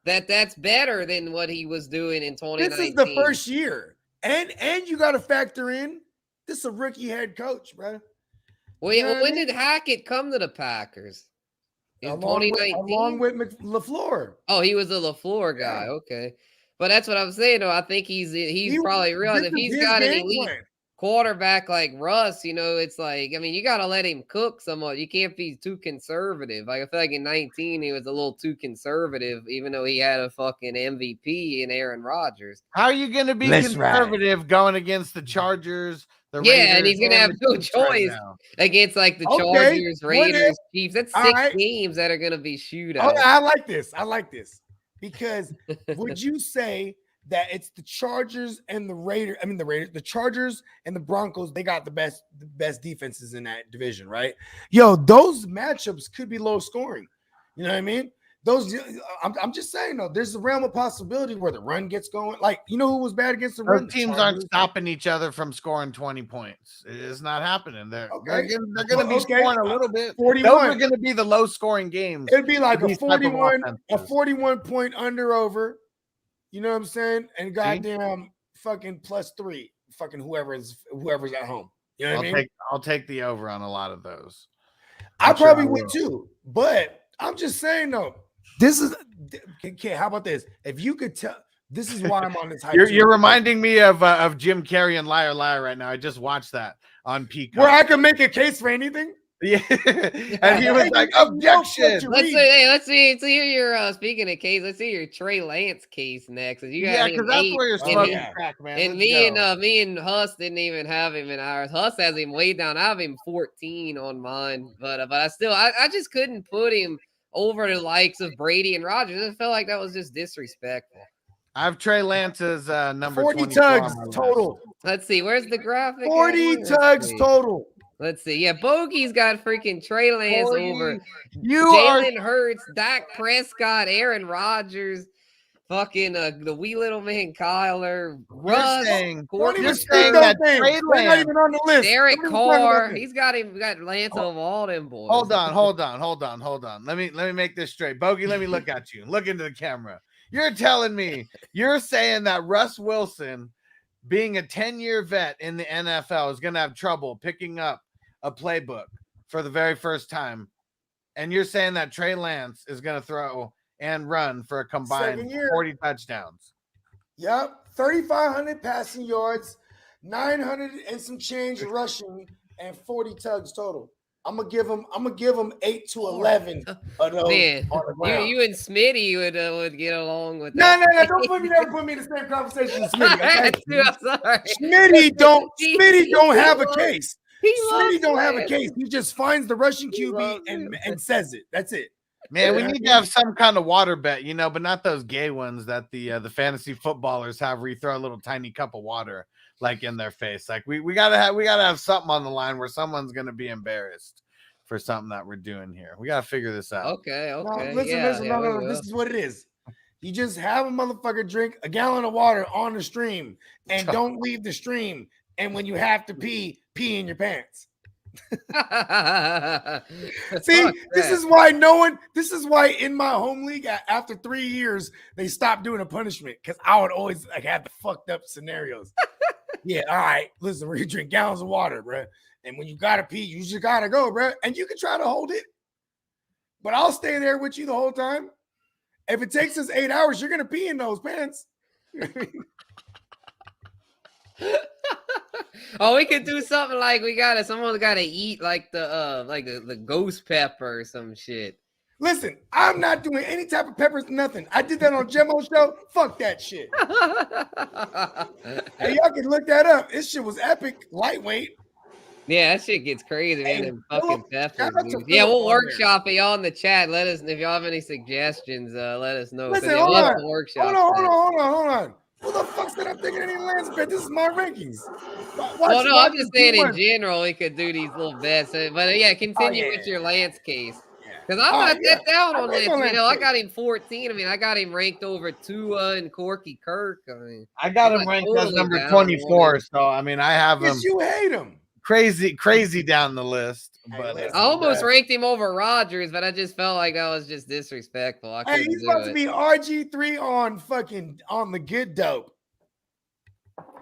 that's better than what he was doing in 2019. This is the first year, and you got to factor in this is a rookie head coach, bro. Well, when did Hackett come to the Packers? Along with LaFleur. Oh, he was a LaFleur guy. Yeah. Okay. But that's what I'm saying, though. I think he's probably realized if he's got an elite quarterback like Russ, you know, it's like, I mean, you got to let him cook somewhat. You can't be too conservative. Like, I feel like in 19, he was a little too conservative, even though he had a fucking MVP in Aaron Rodgers. How are you going to be conservative going against the Chargers? Yeah, and he's going to have no choice against like the Chargers, Raiders, Chiefs. That's six games that are going to be shootouts. I like this. Because would you say that it's the Chargers and the Raiders? I mean, the Chargers and the Broncos, they got the best defenses in that division, right? Yo, those matchups could be low scoring. You know what I mean? I'm just saying, though, there's a realm of possibility where the run gets going. Like, you know who was bad against the run? Teams aren't stopping each other from scoring 20 points. It's not happening. They're going to be scoring a little bit. 41. Those are going to be the low scoring games. It'd be like a 41 point under over. You know what I'm saying? And goddamn fucking +3. Fucking whoever's at home. You know what I mean? I'll take the over on a lot of those. I probably would too. But I'm just saying, though. This is okay. How about this? If you could tell, this is why I'm on this hype. You're reminding me of Jim Carrey and Liar Liar right now. I just watched that on Peacock. Where I can make a case for anything. Yeah, and he was like, objection. Let's see your speaking of case. Let's see your Trey Lance case next. You got because that's where you're smoking crack, man. And me and Huss didn't even have him in ours. Huss has him way down. I have him 14 on mine, but I just couldn't put him over the likes of Brady and Rodgers. I felt like that was just disrespectful. I have Trey Lance's number 40 tugs total. Let's see. Where's the graphic? 40 tugs total. Let's see. Yeah, Bogey's got freaking Trey Lance over Jalen Hurts, Dak Prescott, Aaron Rodgers, fucking the wee little man Kyler, Russ. You're saying that Trey Lance, not even on the list. Derek Carr. He's got Lance over all them boys. Hold on. Let me make this straight. Bogey, let me look at you. Look into the camera. You're telling me you're saying that Russ Wilson, being a 10-year vet in the NFL, is going to have trouble picking up a playbook for the very first time, and you're saying that Trey Lance is going to throw and run for a combined 40 touchdowns. Yep, 3,500 passing yards, 900 and some change rushing, and 40 tugs total. I'm gonna give him 8 to 11 of those. Man, you and Smitty would get along with that. No, don't never put me in the same conversation as Smitty. Okay? I'm sorry. Smitty don't have a case. Smitty don't have a case. He just finds the Russian QB and says it. That's it. Man, we need to have some kind of water bet, but not those gay ones that the fantasy footballers have where you throw a little tiny cup of water like in their face. Like we gotta have something on the line where someone's gonna be embarrassed for something that we're doing here. We gotta figure this out. Okay. No, listen. No. This is what it is. You just have a motherfucker drink a gallon of water on the stream and don't leave the stream. And when you have to pee in your pants. See, this is why in my home league after 3 years they stopped doing a punishment because I would always like have the fucked up scenarios. Yeah, all right. Listen, we're gonna drink gallons of water, bro. And when you gotta pee, you just gotta go, bro. And you can try to hold it, but I'll stay there with you the whole time. If it takes us 8 hours, you're gonna pee in those pants. Oh, we could do something like someone's gotta eat like the ghost pepper or some shit. Listen, I'm not doing any type of peppers, nothing. I did that on Gemmo's show. Fuck that shit. Hey, y'all can look that up. This shit was epic, lightweight. Yeah, that shit gets crazy, man. Hey, Them fucking peppers. Yeah, we'll workshop it y'all in the chat. Let us, if y'all have any suggestions, let us know. Listen, hold on. Who the fuck said I'm thinking any Lance bet? This is my rankings. Well, no, I'm just saying in general, we could do these little bets. But yeah, continue with your Lance case. Because I'm not that down on Lance. I got him 14. I mean, I got him ranked over Tua and Corky Kirk. I mean, I got him ranked as number 24. So, I mean, I have him. You hate him. Crazy down the list. But I almost ranked him over Rodgers, but I just felt like that was just disrespectful. Hey, he's about to be RG3 on the good dope.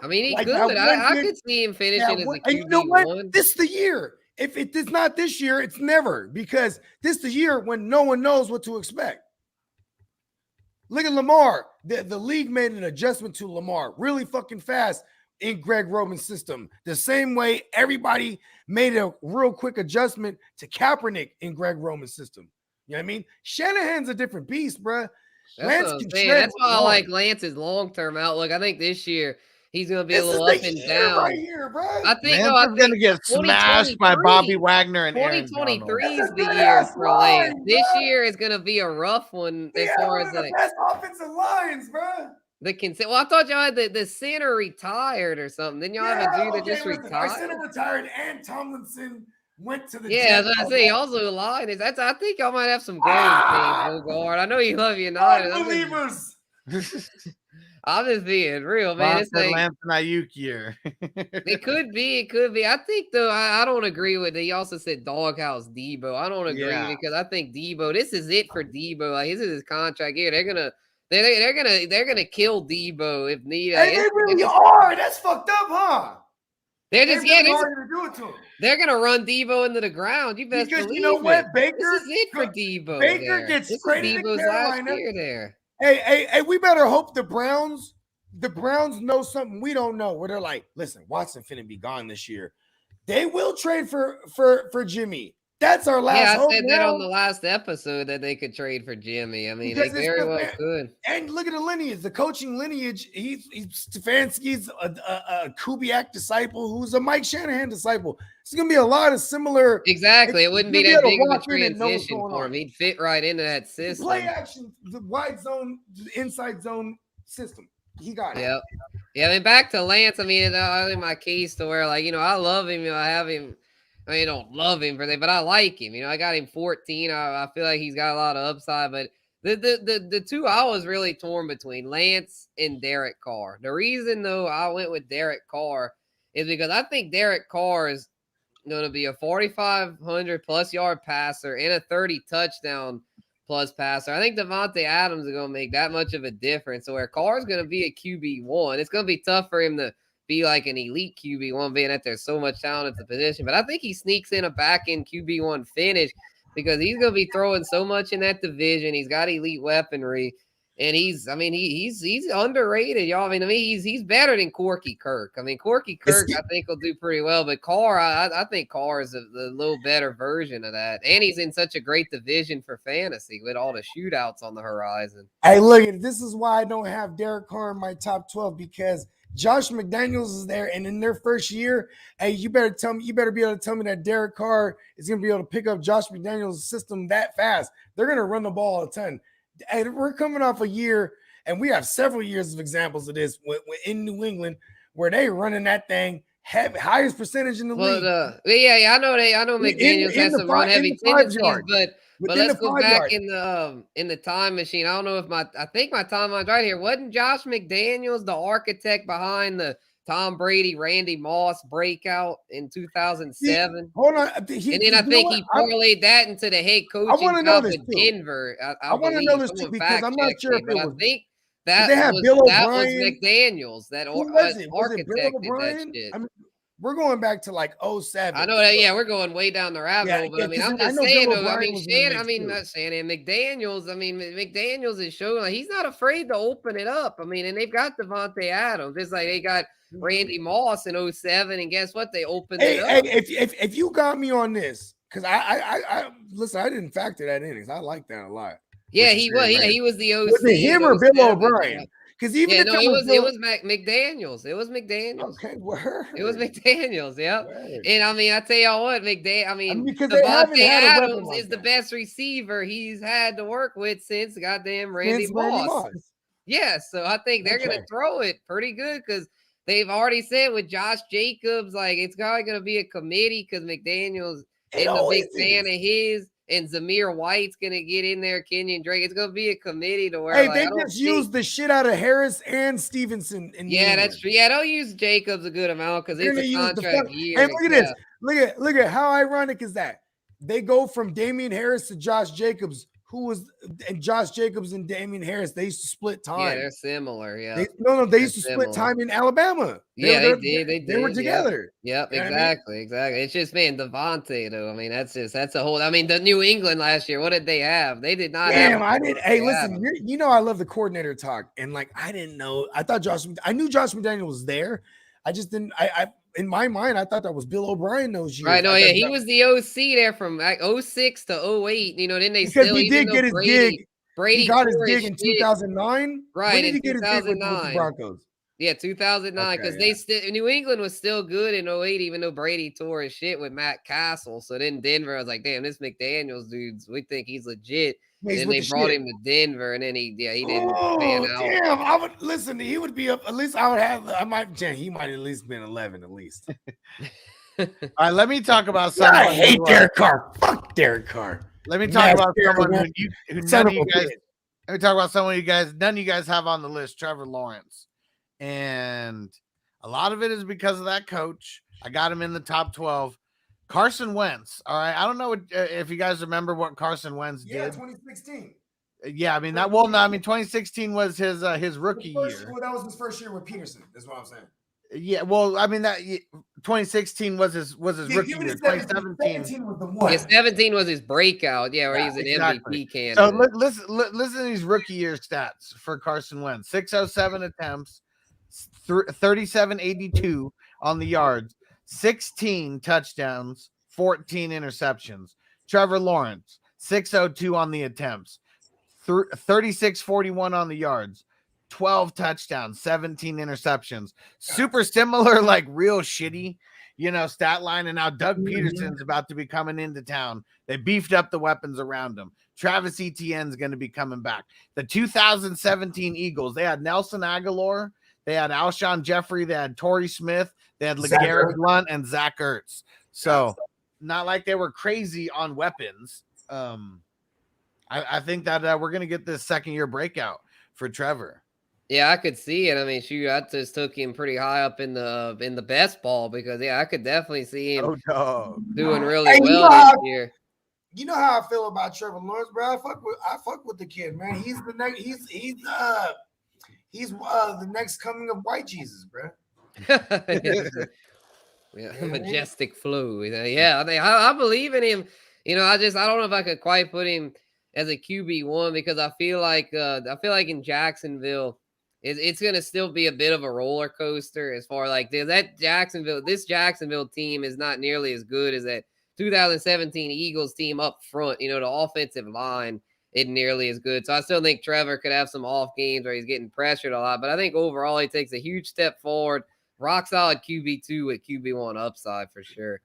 I mean, he could. I could see him finishing as a QB1. You know what? This is the year. If it's not this year, it's never, because this is the year when no one knows what to expect. Look at Lamar. The league made an adjustment to Lamar really fucking fast in Greg Roman's system. The same way everybody made a real quick adjustment to Kaepernick in Greg Roman's system. You know what I mean? Shanahan's a different beast, bro. That's why I like Lance's long-term outlook. I think this year he's going to be a little up and down. Right here, bro. I think Lance's going to get smashed by Bobby Wagner and 2023 is the year for Lance. This year is going to be a rough one as far as the best offensive lines, bro. Well, I thought y'all had the center retired or something. Didn't y'all have a dude that just retired? My center retired and Tomlinson went to the That's what I say. Also, line is I think y'all might have some growing pains, Bogard. I know you love United. Unbelievers. I'm just being real, man. It's like Lance and Ayuk year. It could be. I think though I don't agree with it. He also said doghouse Debo. I don't agree because I think Debo. This is it for Debo. Like this is his contract here. They're gonna kill Debo if needed. Hey, they really are. That's fucked up, huh? They're gonna do it to him. They're gonna run Debo into the ground. You best believe you know what, Baker. This is it for Debo. Baker gets traded to Carolina. Last year there. Hey, we better hope the Browns know something we don't know. Where they're like, listen, Watson finna be gone this year. They will trade for Jimmy. That's our last hope. I said that on the last episode that they could trade for Jimmy. I mean, they very well could. And look at the lineage, the coaching lineage. He's Stefanski's a Kubiak disciple who's a Mike Shanahan disciple. It's going to be a lot of similar. Exactly. It wouldn't be that big of a transition for him. He'd fit right into that system. The play action, the wide zone, the inside zone system. He got it. Yep. Yeah, I mean, back to Lance. I mean, I think my case to where, like, I love him. I have him. I mean, I don't love him for that, but I like him. I got him 14. I feel like he's got a lot of upside. But the two I was really torn between, Lance and Derek Carr. The reason, though, I went with Derek Carr is because I think Derek Carr is going to be a 4,500 plus yard passer and a 30 touchdown plus passer. I think Devontae Adams is going to make that much of a difference. So where Carr is going to be a QB1, it's going to be tough for him to be like an elite QB1, being that there's so much talent at the position. But I think he sneaks in a back-end QB1 finish because he's going to be throwing so much in that division. He's got elite weaponry, and he's underrated, y'all. I mean, he's better than Corky Kirk. I mean, Corky Kirk, I think, will do pretty well, but Carr, I think Carr is a little better version of that. And he's in such a great division for fantasy with all the shootouts on the horizon. Hey, look, this is why I don't have Derek Carr in my top 12, because Josh McDaniels is there, and in their first year, hey, you better be able to tell me that Derek Carr is going to be able to pick up Josh McDaniels' system that fast. They're going to run the ball a ton. Hey, we're coming off a year, and we have several years of examples of this in New England where they running that thing highest percentage in the league. I know McDaniels has some run heavy tendencies, but let's go back in the time machine. I don't know if I think my timeline's right here. Wasn't Josh McDaniels the architect behind the Tom Brady, Randy Moss breakout in 2007. Hold on. And then I think he parlayed that into the head coaching job with Denver. I want to know this too because I'm not sure if it was. I think they had Bill O'Brien. Was McDaniels that architected that shit. I mean, we're going back to like 07. I know that. Yeah, we're going way down the rabbit hole. But I mean, I'm just saying. Though, not Shannon. McDaniels. I mean, McDaniels is showing like he's not afraid to open it up. I mean, and they've got Devontae Adams. It's like they got Randy Moss in 07, and guess what? They opened it up. Hey, if you got me on this, because I listen, I didn't factor that in because I like that a lot. Yeah, he was. Yeah, he was the OC. Was it him or Bill O'Brien? Because even if it was McDaniels. It was McDaniels. Okay, word. It was McDaniels. Yep. Word. And I mean, I tell y'all what, because Devontae Adams is the best receiver he's had to work with since goddamn Randy Moss. Yeah, so I think they're gonna throw it pretty good because they've already said with Josh Jacobs, like it's probably gonna be a committee because McDaniels is a big fan of his. And Zamir White's gonna get in there, Kenyon Drake. It's gonna be a committee to where they just use the shit out of Harris and Stevenson. That's true. Yeah, they'll use Jacobs a good amount because it's a contract year. Hey, look at this. Look at how ironic is that? They go from Damian Harris to Josh Jacobs, and Josh Jacobs and Damian Harris. They used to split time. Yeah, they're similar. Yeah. They used to split time in Alabama. They did. They were together. Yep, exactly. It's just Devontae though. I mean, that's a whole. I mean, the New England last year. What did they have? They did not. Damn, I did. Hey, listen. You know, I love the coordinator talk, and like I didn't know. I knew Josh McDaniel was there. I just didn't. In my mind, I thought that was Bill O'Brien those years. Right. No, yeah, he was the OC there from like 06 to 08. You know, then he did get his gig. Brady got his gig in 2009. Right. When did he get his gig with the Broncos? Yeah, 2009. Because New England was still good in 08, even though Brady tore his shit with Matt Castle. So then Denver, I was like, damn, this McDaniels dude's. We think he's legit. And then they brought him to Denver, and then he didn't pan out. Damn, I would listen. He would be up. At least I would have. He might at least been 11 at least. All right, let me talk about someone. I hate Derek Carr. Fuck Derek Carr. Let me talk about someone who none of you guys. Let me talk about someone you guys. None of you guys have on the list. Trevor Lawrence, and a lot of it is because of that coach. I got him in the top 12. Carson Wentz. All right. I don't know if you guys remember what Carson Wentz did. 2016. Yeah, I mean that. Well, no, I mean 2016 was his rookie year. Well, that was his first year with Peterson. That's what I'm saying. Yeah, well, I mean that 2016 was his rookie year. 2017 was the one. Yeah, 17 was his breakout. Yeah, where he's an MVP candidate. So listen to these rookie year stats for Carson Wentz: 607 attempts, 3782 on the yards. 16 touchdowns, 14 interceptions. Trevor Lawrence, 602 on the attempts, 3641 on the yards, 12 touchdowns, 17 interceptions. Super similar, like real shitty, stat line. And now Doug Peterson's about to be coming into town. They beefed up the weapons around him. Travis Etienne's going to be coming back. The 2017 Eagles, they had Nelson Aguilar, they had Alshon Jeffrey, they had Torrey Smith, they had LeGarrette Blount and Zach Ertz. So not like they were crazy on weapons. I think that we're going to get this second-year breakout for Trevor. Yeah, I could see it. I mean, shoot, I just took him pretty high up in the best ball because I could definitely see him doing really well this year. You know how I feel about Trevor Lawrence, bro. I fuck with the kid, man. He's the next. He's the next coming of white Jesus, bro. Majestic flow. Yeah, I believe in him. I don't know if I could quite put him as a QB1 because I feel like in Jacksonville, it's gonna still be a bit of a roller coaster as far like this Jacksonville team is not nearly as good as that 2017 Eagles team up front. The offensive line isn't nearly as good. So I still think Trevor could have some off games where he's getting pressured a lot. But I think overall he takes a huge step forward. Rock solid QB2 with QB1 upside for sure.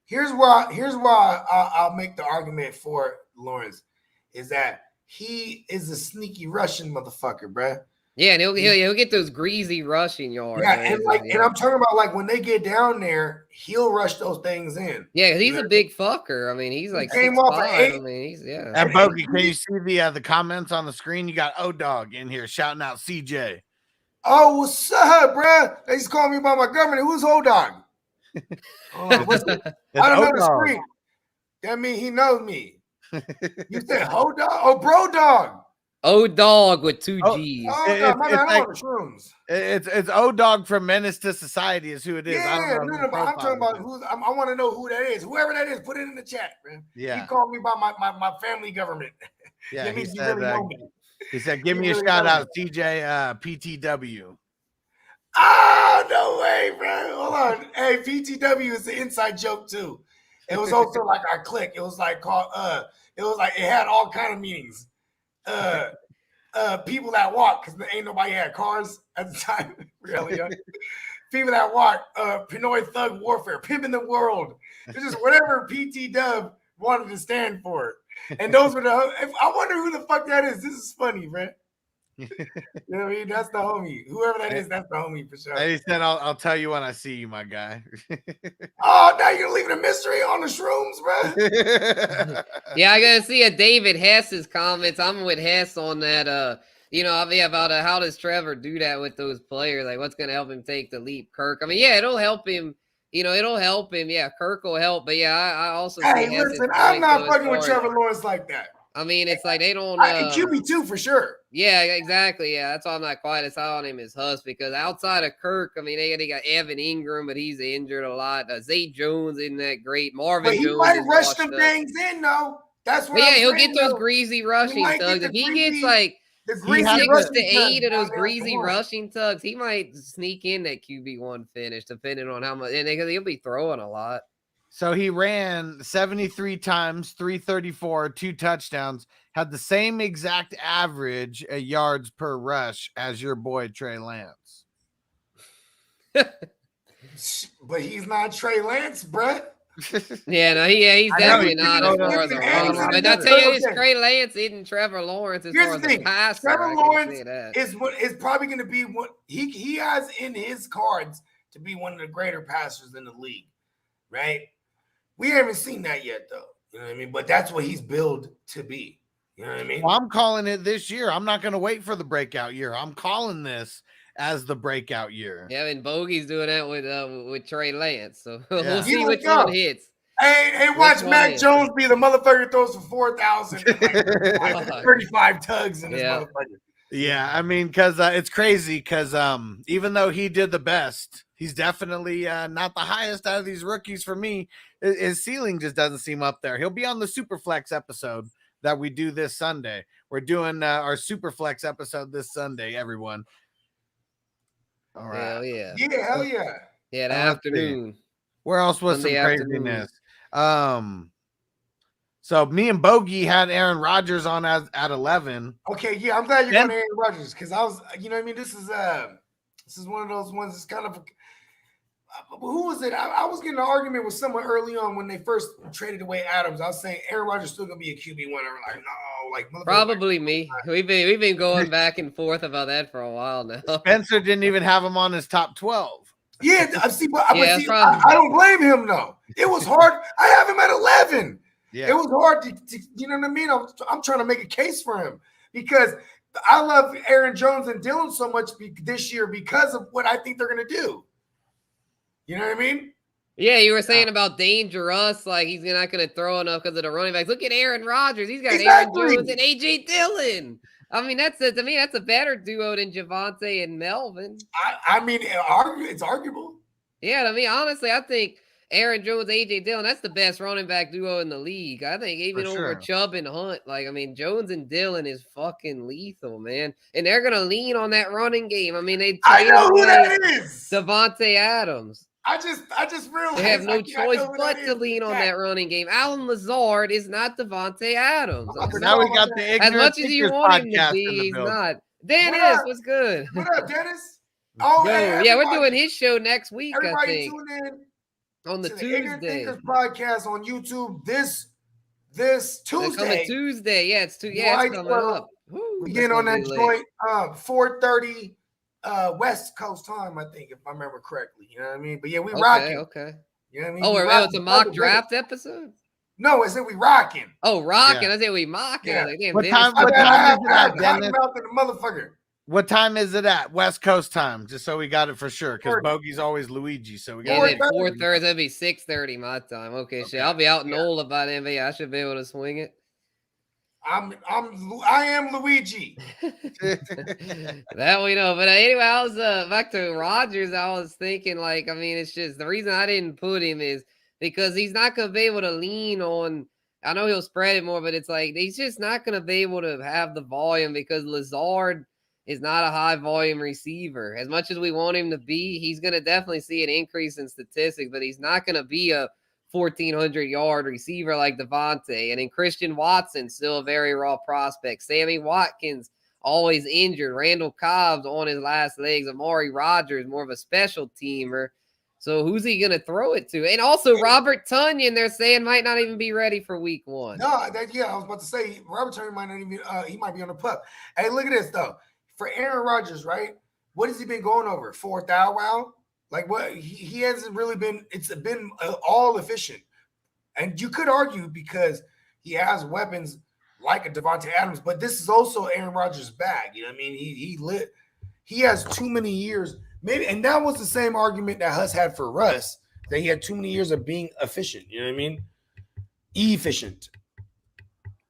Here's why I'll make the argument for Lawrence is that he is a sneaky Russian motherfucker, bruh. Yeah, and he'll get those greasy rushing yards. Yeah, and I'm talking about like when they get down there, he'll rush those things in. Yeah, he's a big fucker. I mean, he's like 6'5". I mean, he's And Bogey, can you see the comments on the screen? You got O-Dog in here shouting out CJ. Oh, what's up, bro? They just called me by my government. Who's Old Dog? What's it? I don't know the screen. That means he knows me. You said Ho Dog? Oh, Bro Dog. O-Dog with 2 G's. Oh, no, my man, I'm on the shrooms. It's O-Dog from Menace to Society is who it is. Yeah, no, but I'm talking about who. I want to know who that is. Whoever that is, put it in the chat, man. Yeah. He called me by my family government. Yeah, he said, really know me. He said, give me a shout out, TJ PTW. Oh, no way, bro. Hold on. Hey, PTW is an inside joke, too. It was also like our clique. It was like called, it was like, it had all kind of meanings. People that walk, because ain't nobody had cars at the time. Really young. People that walk, Pinoy Thug Warfare, pimping the world. It's just whatever PT Dub wanted to stand for. And those were I wonder who the fuck that is. This is funny, man. You know what I mean? That's the homie. Whoever that is, that's the homie for sure. He said, I'll tell you when I see you, my guy. Oh, now you're leaving a mystery on the shrooms, bro. Yeah, I gotta see a David Hess's comments. I'm with Hess on that. You know, about how does Trevor do that with those players? Like, what's gonna help him take the leap? Kirk. I mean, yeah, it'll help him. You know, it'll help him. Yeah, Kirk will help. But yeah, I also. Hey, listen, I'm not fucking with Trevor Lawrence like that. I mean, it's like they don't. QB2 for sure. Yeah, exactly. Yeah, that's why I'm not quite as high on him as Huss, because outside of Kirk, I mean, they got Evan Ingram, but he's injured a lot. Zay Jones isn't that great. Marvin Jones. He might rush them things in, though. That's what. Yeah, he'll get those greasy rushing tugs. If he gets like 6 to 8 of those greasy rushing tugs, he might sneak in that QB1 finish, depending on how much. And he'll be throwing a lot. So he ran 73 times, 334, 2 touchdowns, had the same exact average yards per rush as your boy Trey Lance. But he's not Trey Lance, bruh. Yeah, no, he's definitely not as far as a runner. But I tell you, Trey Lance isn't Trevor Lawrence as far as a passer. Trevor Lawrence is probably going to be what he has in his cards to be one of the greater passers in the league, right? We haven't seen that yet, though. You know what I mean? But that's what he's billed to be. You know what I mean? Well, I'm calling it this year. I'm not going to wait for the breakout year. I'm calling this as the breakout year. Yeah, and Bogey's doing that with Trey Lance. So we'll see which one hits. Hey, watch Mac Jones be the motherfucker who throws for 4,000 like 35 tugs in this motherfucker. Yeah, I mean, because it's crazy because even though he did the best, he's definitely not the highest out of these rookies for me. His ceiling just doesn't seem up there. He'll be on the Superflex episode that we do this Sunday. We're doing our Superflex episode this Sunday, everyone. All right. Hell yeah. Yeah, hell yeah. Yeah, the afternoon. Where else was Sunday some craziness? So me and Bogey had Aaron Rodgers on at 11. Okay, yeah, I'm glad you're going to Aaron Rodgers because I was, you know what I mean? This is one of those ones that's kind of who was it? I was getting an argument with someone early on when they first traded away Adams. I was saying Aaron Rodgers still gonna be a QB1. Like, no, like probably me. We've been going back and forth about that for a while now. Spencer didn't even have him on his top 12. Yeah, I don't blame him though. It was hard. I have him at 11. Yeah, it was hard to you know what I mean? I'm trying to make a case for him because I love Aaron Jones and Dillon so much this year because of what I think they're gonna do. You know what I mean? Yeah, you were saying about dangerous, like he's not going to throw enough because of the running backs. Look at Aaron Rodgers; he's got Aaron Jones and AJ Dillon. I mean, that's a better duo than Javonte and Melvin. I mean, it's arguable. Yeah, I mean, honestly, I think Aaron Jones, AJ Dillon, that's the best running back duo in the league. I think even over Chubb and Hunt. Like, I mean, Jones and Dillon is fucking lethal, man. And they're going to lean on that running game. I mean, I know who that is. Devontae Adams. I just realized they have no choice but to lean on that running game. Alan Lazard is not Devontae Adams. Now we got the ignorant as much as you want him to be, he's not. Dennis, what's good? What up, Dennis? Oh, yeah, we're doing his show next week. I think tune in on the Tuesday podcast on YouTube this Tuesday. Coming Tuesday, yeah, it's coming up. We get on that joint 4:30. West Coast time, I think, if I remember correctly. You know what I mean? But yeah, we rocking. Okay. You know what I mean? Oh, it's a mock draft episode? No, it's that we rocking. Oh, rocking. I said we mocking. Yeah. Like, damn, what time I is have that, Dennis? mouth in the motherfucker. What time is it at? West Coast time, just so we got it for sure, because Bogey's always Luigi. So we got it 4:30. That'd be 6:30 my time. Okay, shit. I'll be out in Ola by then, but yeah, I should be able to swing it. I am Luigi. That we know. But anyway, I was back to Rodgers. I was thinking, like, I mean, it's just the reason I didn't put him is because he's not gonna be able to lean on. I know he'll spread it more, but it's like he's just not gonna be able to have the volume because Lazard is not a high volume receiver. As much as we want him to be, he's gonna definitely see an increase in statistics, but he's not gonna be a 1,400-yard receiver like Devontae. And then Christian Watson, still a very raw prospect. Sammy Watkins, always injured. Randall Cobb's on his last legs. Amari Rodgers, more of a special teamer. So who's he going to throw it to? And also Robert Tonyan, they're saying, might not even be ready for week 1. No, I was about to say, Robert Tonyan might not even, he might be on the pup. Hey, look at this, though. For Aaron Rodgers, right? What has he been going over? 4th out wow? Like what he hasn't really been, it's been all efficient. And you could argue because he has weapons like a Devontae Adams, but this is also Aaron Rodgers' bag. You know what I mean? He has too many years, maybe, and that was the same argument that Huss had for Russ, that he had too many years of being efficient. You know what I mean? Efficient.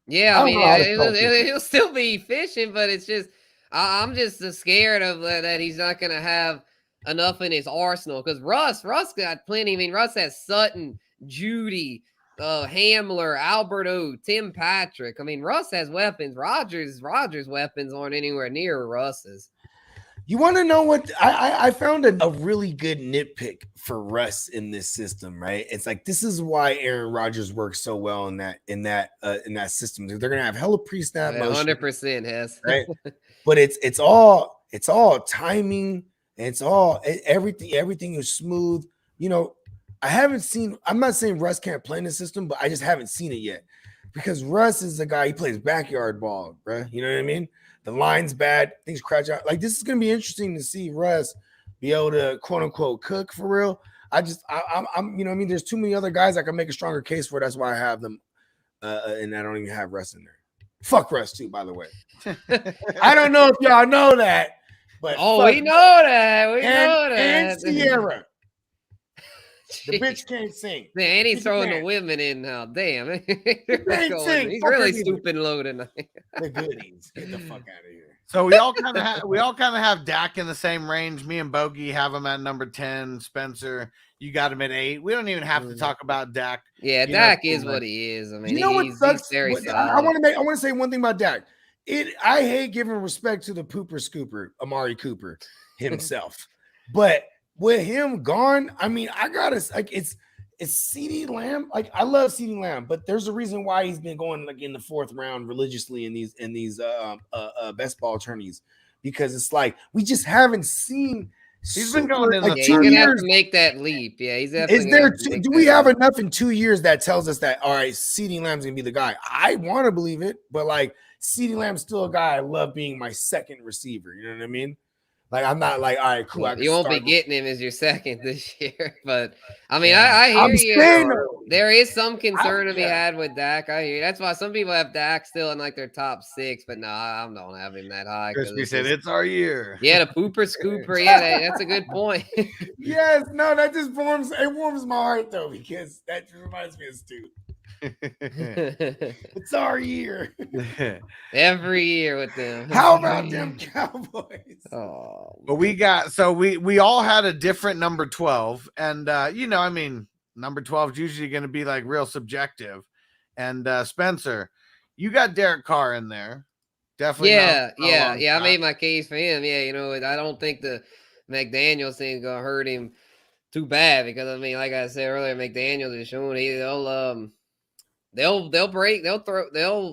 Yeah, I mean, he'll still be efficient, but it's just, I'm just scared of that he's not going to have enough in his arsenal because Russ got plenty. I mean, Russ has Sutton, Judy, Hamler, Alberto, Tim Patrick. I mean, Russ has weapons. Rodgers' weapons aren't anywhere near Russ's. You want to know what I found a really good nitpick for Russ in this system, right? It's like this is why Aaron Rodgers works so well in that system. They're gonna have hella pre-snap motion, 100% has right, but it's all timing. And it's all everything is smooth. You know, I'm not saying Russ can't play in the system, but I just haven't seen it yet. Because Russ is a guy, he plays backyard ball, bro. You know what I mean? The line's bad, things crouch out. Like this is gonna be interesting to see Russ be able to quote unquote cook for real. I'm you know what I mean? There's too many other guys I can make a stronger case for. That's why I have them and I don't even have Russ in there. Fuck Russ too, by the way. I don't know if y'all know that. But we know that. We know that. And Sierra. The bitch can't sing. Man, and he's throwing the women in now. Damn. He's really stooping low tonight. The goodies. Get the fuck out of here. So we all kind of have Dak in the same range. Me and Bogey have him at number 10. Spencer, you got him at 8. We don't even have to talk about Dak. Yeah, Dak is what he is. I mean, you know what sucks? I want to say one thing about Dak. I hate giving respect to the pooper scooper, Amari Cooper himself. But with him gone, I mean, I gotta like it's CeeDee Lamb. Like I love CeeDee Lamb, but there's a reason why he's been going like in the 4th round religiously in these best ball tourneys, because it's like we just haven't seen. He's been going in like 2 years. Have to make that leap. Yeah, he's definitely. Do we have enough in 2 years that tells us that all right, CeeDee Lamb's gonna be the guy? I want to believe it, but like. CeeDee Lamb's still a guy I love being my second receiver. You know what I mean? Like I'm not like, all right, cool. You won't be getting him as your second this year, but I mean, I hear you. There is some concern to be had with Dak. I hear you. That's why some people have Dak still in like their top 6, but no, I don't have him that high. Crispy said it's our year. Yeah, the pooper scooper. Yeah, that's a good point. Yes, no, that just warms my heart though, because that reminds me of Stu. It's our year. Every year with them. How about them Cowboys? Oh, but we all had a different number 12, and you know, I mean, number 12 is usually going to be like real subjective. And Spencer, you got Derek Carr in there, definitely. Yeah. I made my case for him. Yeah, you know, I don't think the McDaniels thing is gonna hurt him too bad because I mean, like I said earlier, McDaniels is showing they'll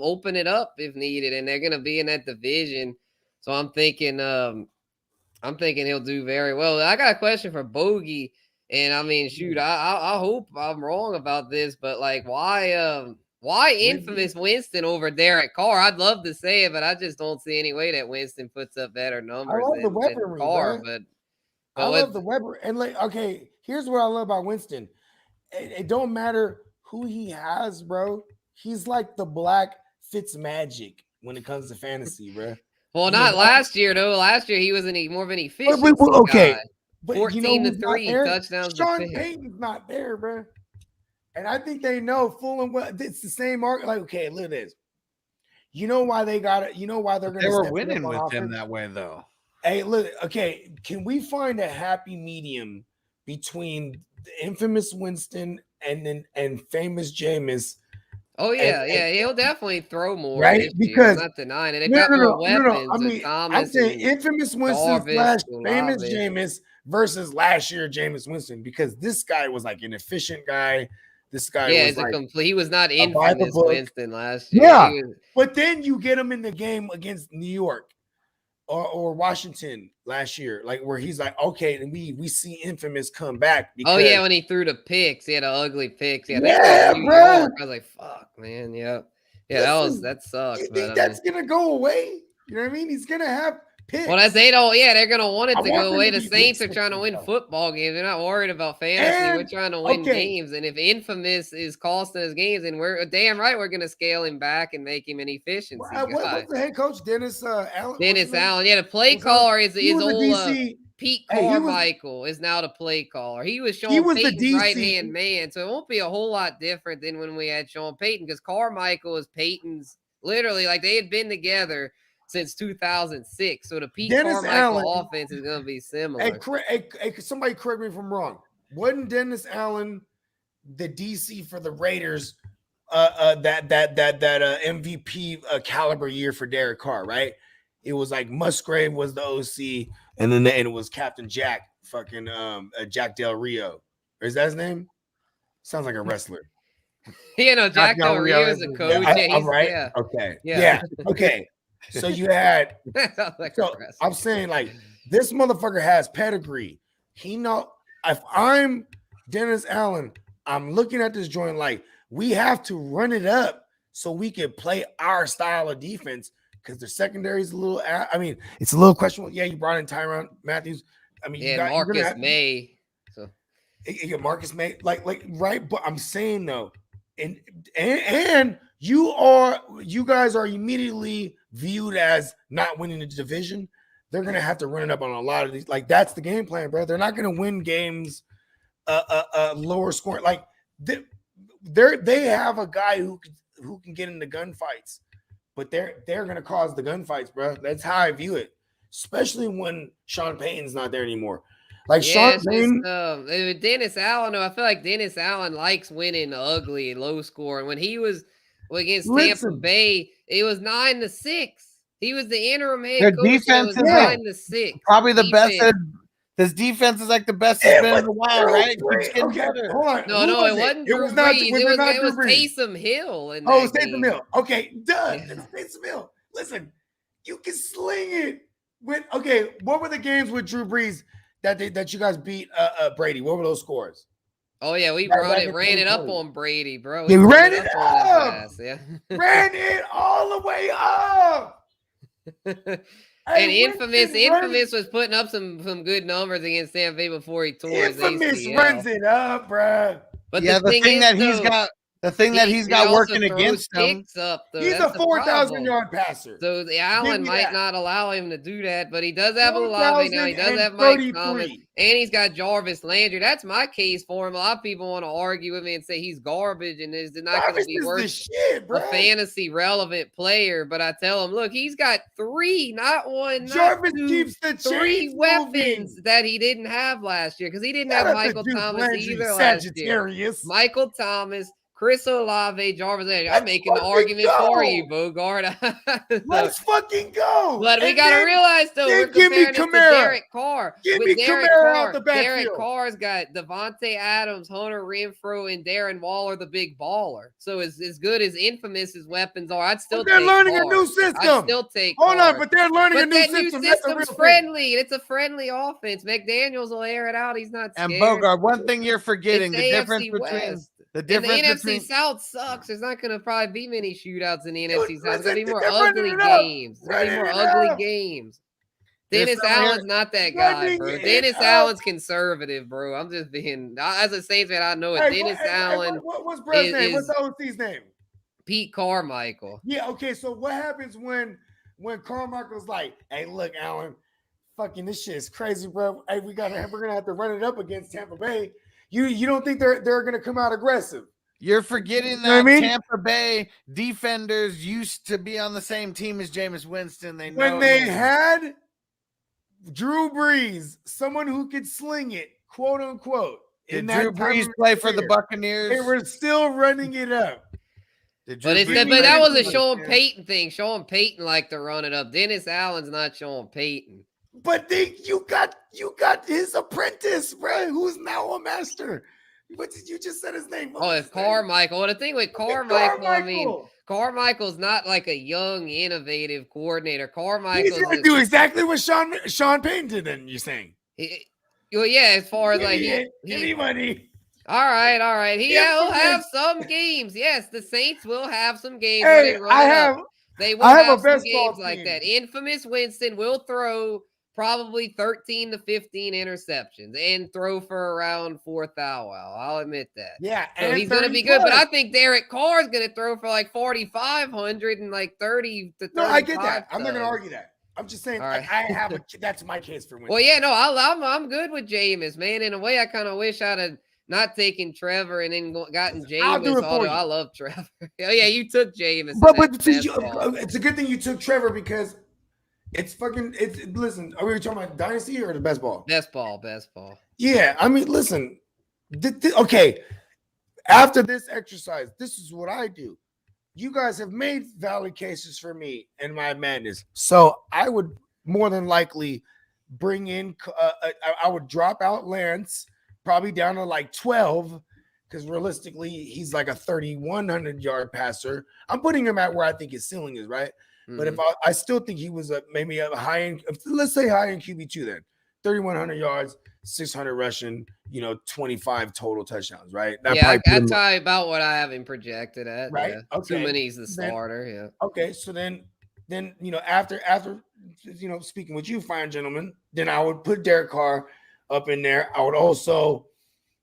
open it up if needed, and they're gonna be in that division. So I'm thinking he'll do very well. I got a question for Bogey, and I mean, shoot, I hope I'm wrong about this, but like, why infamous Winston over Derek Carr? I'd love to say it, but I just don't see any way that Winston puts up better numbers than Carr. But I love the weapon, and like, okay, here's what I love about Winston. It don't matter who he has, bro. He's like the Black Fitzmagic when it comes to fantasy, bro. Well, not last year though. Last year he was more of an efficient okay. guy. But 14-3 touchdowns. Sean Payton's not there, bro. And I think they know full and well. It's the same market. Like, okay, look at this. You know why they got it? You know why they're going to? They were winning with him that way, though. Hey, look. Okay, can we find a happy medium between the infamous Winston and famous Jameis? Oh yeah, he'll definitely throw more, right? Because I'm not denying it. They got more weapons. I mean, Thomas I'm saying infamous Winston / famous Jameis versus last year Jameis Winston, because this guy was like an efficient guy. This guy was like he was not infamous Winston last year. Yeah, but then you get him in the game against New York or Washington last year, like where he's like, okay, and we see infamous come back. Because, when he threw the picks, he had an ugly picks. Yeah, bro. I was like, fuck, man. Yeah, that sucks. You think that's gonna go away? You know what I mean? He's gonna have picks. Well, they're gonna want it to go away. The Saints are trying to win football games. They're not worried about fantasy. We're trying to win games. And if infamous is costing us games, and we're damn right we're gonna scale him back and make him an efficiency guy. What's the head coach? Dennis Allen. Dennis Allen. Yeah, the play caller is old Pete Carmichael is now the play caller. He was Sean Payton's right-hand man, so it won't be a whole lot different than when we had Sean Payton, because Carmichael is Payton's literally, like, they had been together since 2006. So the Pete Carmichael offense is going to be similar. Hey, somebody correct me if I'm wrong. Wasn't Dennis Allen the DC for the Raiders that MVP caliber year for Derek Carr, right? It was like Musgrave was the OC, and then it was Captain Jack, fucking Jack Del Rio. Or is that his name? Sounds like a wrestler. Jack Del Rio is a coach. I'm right. Yeah. Okay. Yeah. Okay. So you had. I'm saying, like, this motherfucker has pedigree. If I'm Dennis Allen, I'm looking at this joint like, we have to run it up so we can play our style of defense, because the secondary is a little. I mean, it's a little questionable. Yeah, you brought in Tyrann Mathieu. I mean, Marcus May. So you Marcus May, like right. But I'm saying though, and you guys are immediately viewed as not winning the division. They're gonna have to run it up on a lot of these. Like, that's the game plan, bro. They're not gonna win games lower scoring. Like, they have a guy who can get into gunfights, but they're gonna cause the gunfights, bro. That's how I view it, especially when Sean Payton's not there anymore. Like, Sean Payton, Dennis Allen. I feel like Dennis Allen likes winning ugly and low score. And when he was against Tampa Bay, it was 9-6. He was the interim head coach. Defense is 9-6. Probably the best. This defense is like the best it's been in a while, right? Okay, hold on. No, it wasn't. It was not. It was Taysom Hill. It was Taysom Hill. Okay, done. It's Taysom Hill. Listen, you can sling it with. Okay, what were the games with Drew Brees that you guys beat Brady? What were those scores? Oh yeah, we ran it up on Brady, bro. We ran it up. Ran it all the way up. And Infamous was putting up some good numbers against Tampa Bay before he tore his ACL. Infamous runs it up, bro. But the thing that he's got working against him, he's a 4,000-yard passer. So the Allen might not allow him to do that, but he does have Olave now. He does have Mike Thomas, and he's got Jarvis Landry. That's my case for him. A lot of people want to argue with me and say he's garbage and is not going to be worth a fantasy relevant player. But I tell him, look, he's got three, not one, Jarvis not two, keeps the three weapons that he didn't have last year, because he didn't have Michael Thomas either last year. Michael Thomas, Chris Olave, Jarvis Landry. I'm making the argument for you, Bogard. Let's fucking go. But we got to realize, though, we're comparing this to Derek Carr. Give me Kamara out the backfield. Derek Carr's got Devontae Adams, Hunter Renfrow, and Darren Waller, the big baller. So as good as Infamous's weapons are, I'd still take they're learning a new system. I'd still take Hold on, but they're learning a new system. New system's friendly. It's a friendly offense. McDaniels will air it out. He's not scared. And Bogard, one thing you're forgetting, the difference between... The NFC South sucks. There's not going to probably be many shootouts in the NFC South. It's going to be more ugly games. It's going to be more ugly games. Dennis Allen's not that guy, bro. Dennis Allen's conservative, bro. I'm just being, as a Saints fan, I know it. Dennis Allen. What's Brad's name? What's the OC's name? Pete Carmichael. Yeah, okay. So what happens when when Carmichael's like, "Hey, look, Allen, fucking this shit is crazy, bro. Hey, we're gonna have to run it up against Tampa Bay. You don't think they're gonna come out aggressive? You're forgetting that Tampa Bay defenders used to be on the same team as Jameis Winston. When they had Drew Brees, someone who could sling it, quote unquote. Did Drew Brees play for the Buccaneers? They were still running it up. But that was a Sean Payton thing. Sean Payton liked to run it up. Dennis Allen's not Sean Payton. But you got his apprentice, bro, who's now a master. What did you just said his name? It's Carmichael. Well, the thing with Carmichael, I mean, Carmichael's not like a young, innovative coordinator. Carmichael's going to do exactly what Sean Payton did. Then you're saying? Well, yeah. As far as like anybody. All right. He'll have some games. Yes, the Saints will have some games. Hey, they will have some games like that. Infamous Winston will throw probably 13 to 15 interceptions and throw for around 4,000. I'll admit that. Yeah, so he's going to be good. But I think Derek Carr is going to throw for like 4,500 and like 30 to 35. No, I get that. I'm not going to argue that. I'm just saying, right. That's my case for Winston. Well, yeah, no, I'm good with Jameis, man. In a way, I kind of wish I'd have not taken Trevor and then gotten Jameis. Although I love Trevor. Oh, yeah, you took Jameis. But it's a good thing you took Trevor because listen, are we talking about dynasty or the best ball? Best ball. Yeah, I mean, listen. Okay, after this exercise, this is what I do. You guys have made valid cases for me and my madness, so I would more than likely bring in. I would drop out Lance probably down to like 12 because realistically, he's like a 3,100-yard passer. I'm putting him at where I think his ceiling is, right? Mm-hmm. But if I still think he was maybe a high end, let's say high end QB2 then, 3,100 yards, 600 rushing, 25 total touchdowns, right? I tell you about what I have him projected at. Right. Yeah. Okay. Assuming he's the starter. Yeah. Okay. So then after speaking with you, fine gentlemen, then I would put Derek Carr up in there. I would also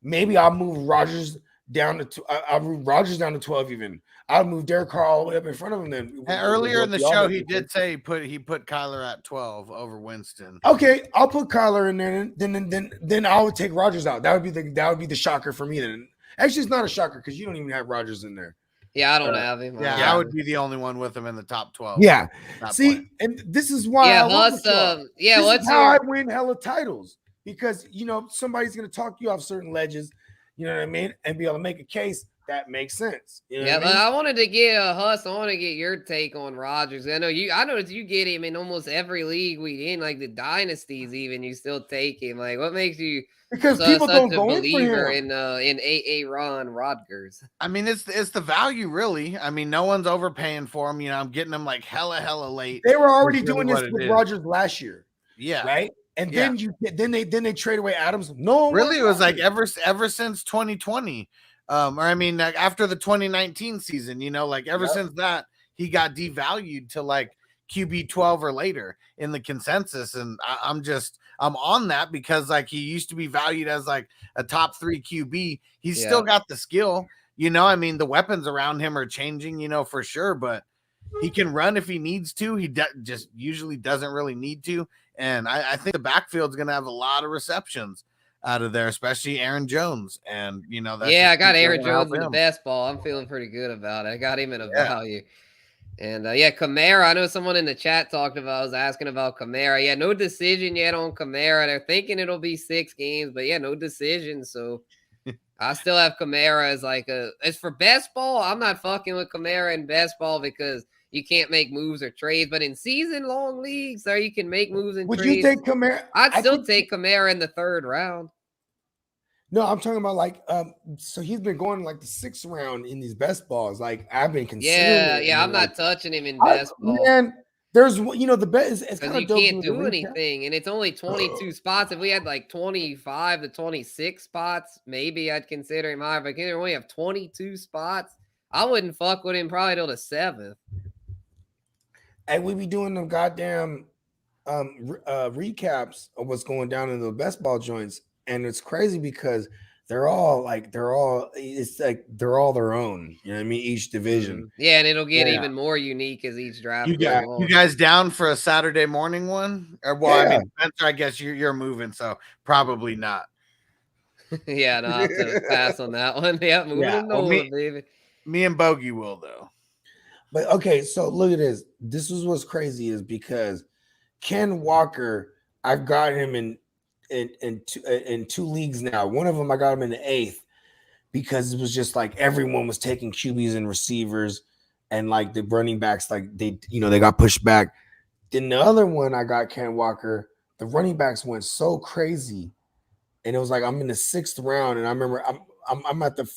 I'll move Rodgers down to I'll move Rodgers down to 12 even. I'll move Derek Carr all the way up in front of him. Then earlier in the show, he did say he put Kyler at 12 over Winston. Okay, I'll put Kyler in there. Then I would take Rodgers out. That would be the shocker for me. Then actually, it's not a shocker because you don't even have Rodgers in there. Yeah, I don't have him. I would be the only one with him in the top 12. Yeah. See, and this is why I win hella titles because somebody's gonna talk you off certain ledges. You know what I mean, and be able to make a case. That makes sense. I wanted to get Huss. I want to get your take on Rodgers. I know you get him in almost every league we in, like the dynasties. Even you still take him. Like, what makes you because people don't go believer in Aaron Rodgers? I mean, it's the value really. I mean, no one's overpaying for him. I'm getting them like hella late. They were already doing this with Rodgers last year. Yeah. Right. And then they trade away Adams. No, really, it was like ever since 2020. After the 2019 season, since that, he got devalued to like QB 12 or later in the consensus. And I'm on that because like he used to be valued as like a top 3 QB. He's still got the skill, the weapons around him are changing, for sure, but he can run if he needs to. He just usually doesn't really need to. And I think the backfield's going to have a lot of receptions out of there, especially Aaron Jones. And, I got Aaron Jones in the best ball. I'm feeling pretty good about it. I got him in a value. And, Kamara, I know someone in the chat was asking about Kamara. Yeah, no decision yet on Kamara. They're thinking it'll be 6 games, but no decision. So I still have Kamara as for best ball. I'm not fucking with Kamara in best ball because you can't make moves or trades, but in season-long leagues, there you can make moves and trades. Would you take Kamara? I'd still take Kamara in the 3rd round. No, I'm talking about so he's been going like the 6th round in these best balls. Like I've been considering. Yeah, I'm not touching him in best ball. Man, there's the best. It's kind of you can't do anything, and it's only 22 spots. If we had like 25 to 26 spots, maybe I'd consider him higher. But we only have 22 spots. I wouldn't fuck with him probably till the 7th. And we be doing them goddamn recaps of what's going down in the best ball joints. And it's crazy because they're all it's like they're all their own. You know what I mean? Each division. Yeah, and it'll get even more unique as each draft You goes on. guys down for a Saturday morning one? Or I mean, Spencer, I guess you're moving, so probably not. Yeah, no, I'll have to pass on that one. Yeah, moving to NOLA, baby. Me and Bogey will though. But okay, so look at this. This is what's crazy is because Ken Walker, I've got him in two leagues now. One of them I got him in the 8th because it was just like everyone was taking QBs and receivers, and like the running backs, like they got pushed back. Then the other one I got Ken Walker, the running backs went so crazy, and it was like I'm in the 6th round, and I remember I'm at the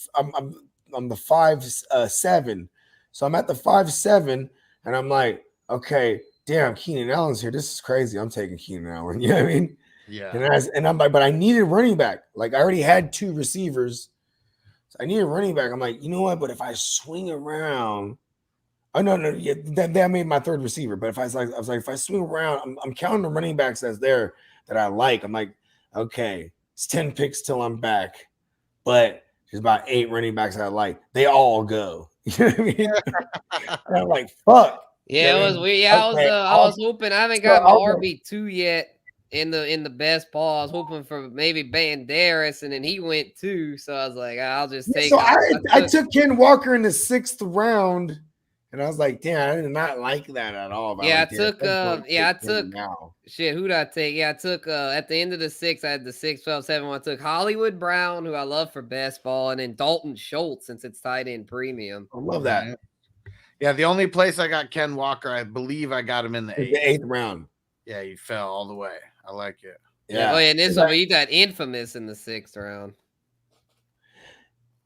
I'm the 5-7. So I'm at the 5-7, and I'm like, okay, damn, Keenan Allen's here. This is crazy. I'm taking Keenan Allen. You know what I mean? Yeah. And I'm like, but I needed running back. Like I already had 2 receivers. So I needed running back. I'm like, you know what? But if I swing around, yeah, that made my 3rd receiver. But if I was like, if I swing around, I'm counting the running backs that's there that I like. I'm like, okay, it's 10 picks till I'm back, but there's about 8 running backs I like. They all go. You know what I mean? And I'm like, fuck. Yeah, it was weird. Yeah, okay, I was hoping. I haven't got my RB2 yet in the best ball. I was hoping for maybe Banderas, and then he went 2. So I was like, I'll just take. So I took Ken Walker in the 6th round, and I was like, damn, I did not like that at all. Yeah, I took. Shit, who did I take? Yeah, I took at the end of the 6th. I had the 6, 12, 7. I took Hollywood Brown, who I love for best ball, and then Dalton Schultz since it's tight end premium. I love that. Yeah, the only place I got Ken Walker, I believe I got him in the 8th round. Yeah, he fell all the way. I like it. Yeah. Oh, yeah, and this one, you got Infamous in the 6th round.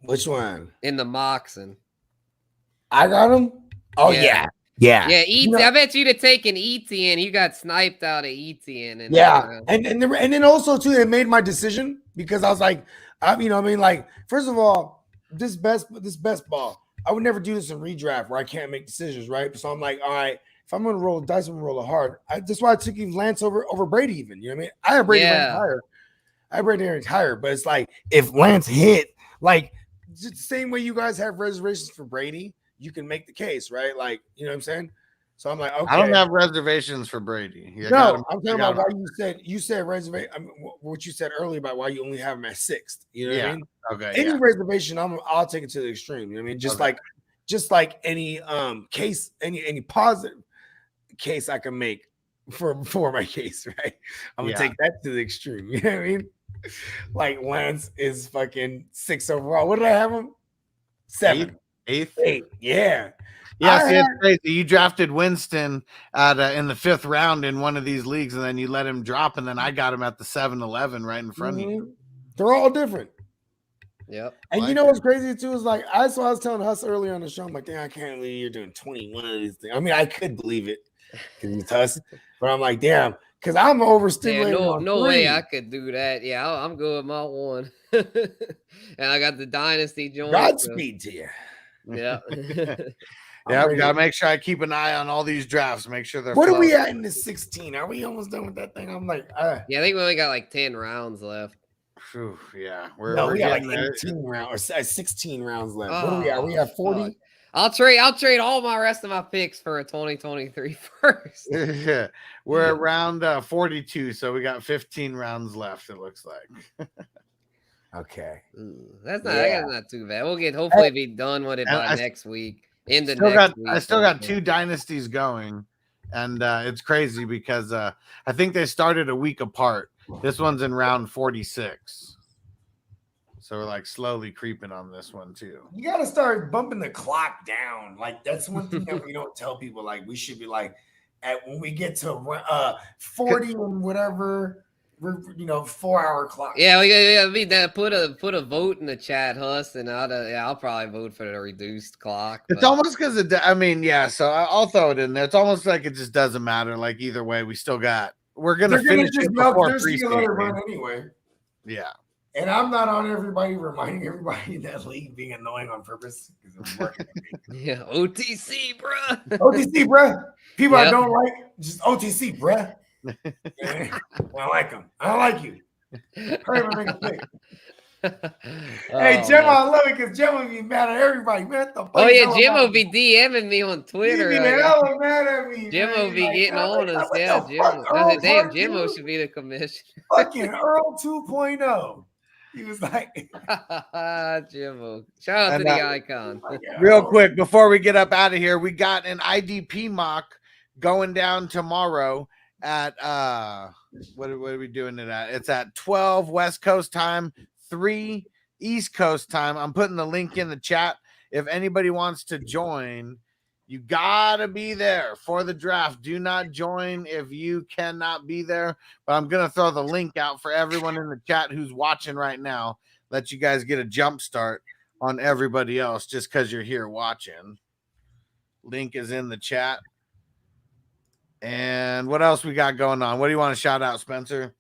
Which one? In the Moxon. I got him? Oh, yeah. Yeah, I bet you'd have taken Etienne. You got sniped out of Etienne. And then also too, it made my decision because I was like, first of all, this best ball, I would never do this in redraft where I can't make decisions, right? So I'm like, all right, if I'm gonna roll the dice, I'm gonna roll it hard. That's why I took even Lance over Brady. Even, you know what I mean? I have Brady higher. I have Brady higher, but it's like if Lance hit, like the same way you guys have reservations for Brady. You can make the case, right? Like, you know what I'm saying? So I'm like, okay. I don't have reservations for Brady. I'm talking about why you said reservation. I mean, what you said earlier about why you only have him at 6th. You know what I mean? Okay. Any reservation, I'll take it to the extreme. You know what I mean? Just like any case, any positive case I can make for my case, right? I'm gonna take that to the extreme. You know what I mean? Like Lance is fucking 6 overall. What did I have him? 7. 8th? Yeah. See, it's crazy. You drafted Winston in the 5th round in one of these leagues, and then you let him drop, and then I got him at the 7-11 right in front of you. They're all different. Yep. And you know what's crazy too is like I was telling Huss earlier on the show. I'm like, damn, I can't believe you're doing 21 of these things. I mean, I could believe it because it's Huss, but I'm like, damn, because I'm overstimulated. Yeah, no way I could do that. Yeah, I'm good with my 1. And I got the Dynasty joint. Godspeed to you. Yeah. Yeah, we gotta make sure I keep an eye on all these drafts. Make sure they're. What are we at in the 16? Are we almost done with that thing? I'm like, yeah, I think we only got like 10 rounds left. Whew, yeah, we got like 18 rounds or 16 rounds left. What are we at? We have 40. I'll trade all my rest of my picks for a 2023 first. Yeah, we're around 42, so we got 15 rounds left. It looks like. Okay, that's not too bad. We'll hopefully be done with it by next week. I still got 2 dynasties going, and it's crazy because I think they started a week apart. This one's in round 46, so we're like slowly creeping on this one too. You got to start bumping the clock down. Like that's one thing that we don't tell people. Like we should be like when we get to 40 and whatever. 4-hour clock. Yeah, we put a vote in the chat, Huss, and I'll probably vote for the reduced clock. It's almost because so I'll throw it in there. It's almost like it just doesn't matter. Like either way, we're gonna finish it before preseason anyway. Yeah, and I'm not on everybody reminding everybody that league being annoying on purpose. Yeah, OTC, bruh. OTC, bruh. People I don't like, just OTC, bruh. I like them. I don't like you. Hurry up and make a pick. Hey, Gemma, I love it because Gemma be mad at everybody. Man, oh yeah, Jim will be DMing me on Twitter. He be hella mad at me. Jim will be getting on us. What Yeah, the Jim. fuck, I said, Earl damn, Clark, Jimmo dude? should be the commissioner. Fucking Earl 2.0. He was like, Jimmo. Shout out to the icon. Real quick, before we get up out of here, we got an IDP mock going down tomorrow at what are we doing it at? It's at 12 West Coast time, 3 East Coast time. I'm putting the link in the chat. If anybody wants to join, you gotta be there for the draft. Do not join if you cannot be there. But I'm gonna throw the link out for everyone in the chat who's watching right now. Let you guys get a jump start on everybody else just because you're here watching. Link is in the chat. And what else we got going on? What do you want to shout out, Spencer?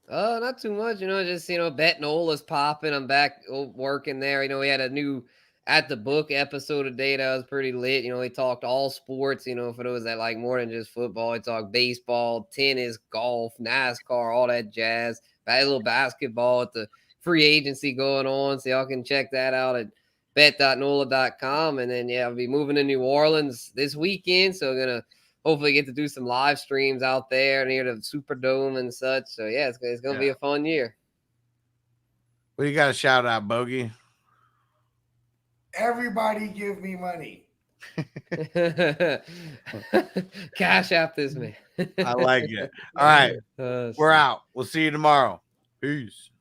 Not too much, just Bet Nola's popping. I'm back working there. We had a new At the Book episode today that was pretty lit. We talked all sports, for those that like more than just football. We talked baseball, tennis, golf, NASCAR, all that jazz. A little basketball at the free agency going on. So y'all can check that out at bet.nola.com. And then, I'll be moving to New Orleans this weekend. So I'm going to hopefully get to do some live streams out there near the Superdome and such. So, it's going to be a fun year. Well, you got to shout out, Bogey. Everybody give me money. Cash app this man. I like it. All right. We're out. We'll see you tomorrow. Peace.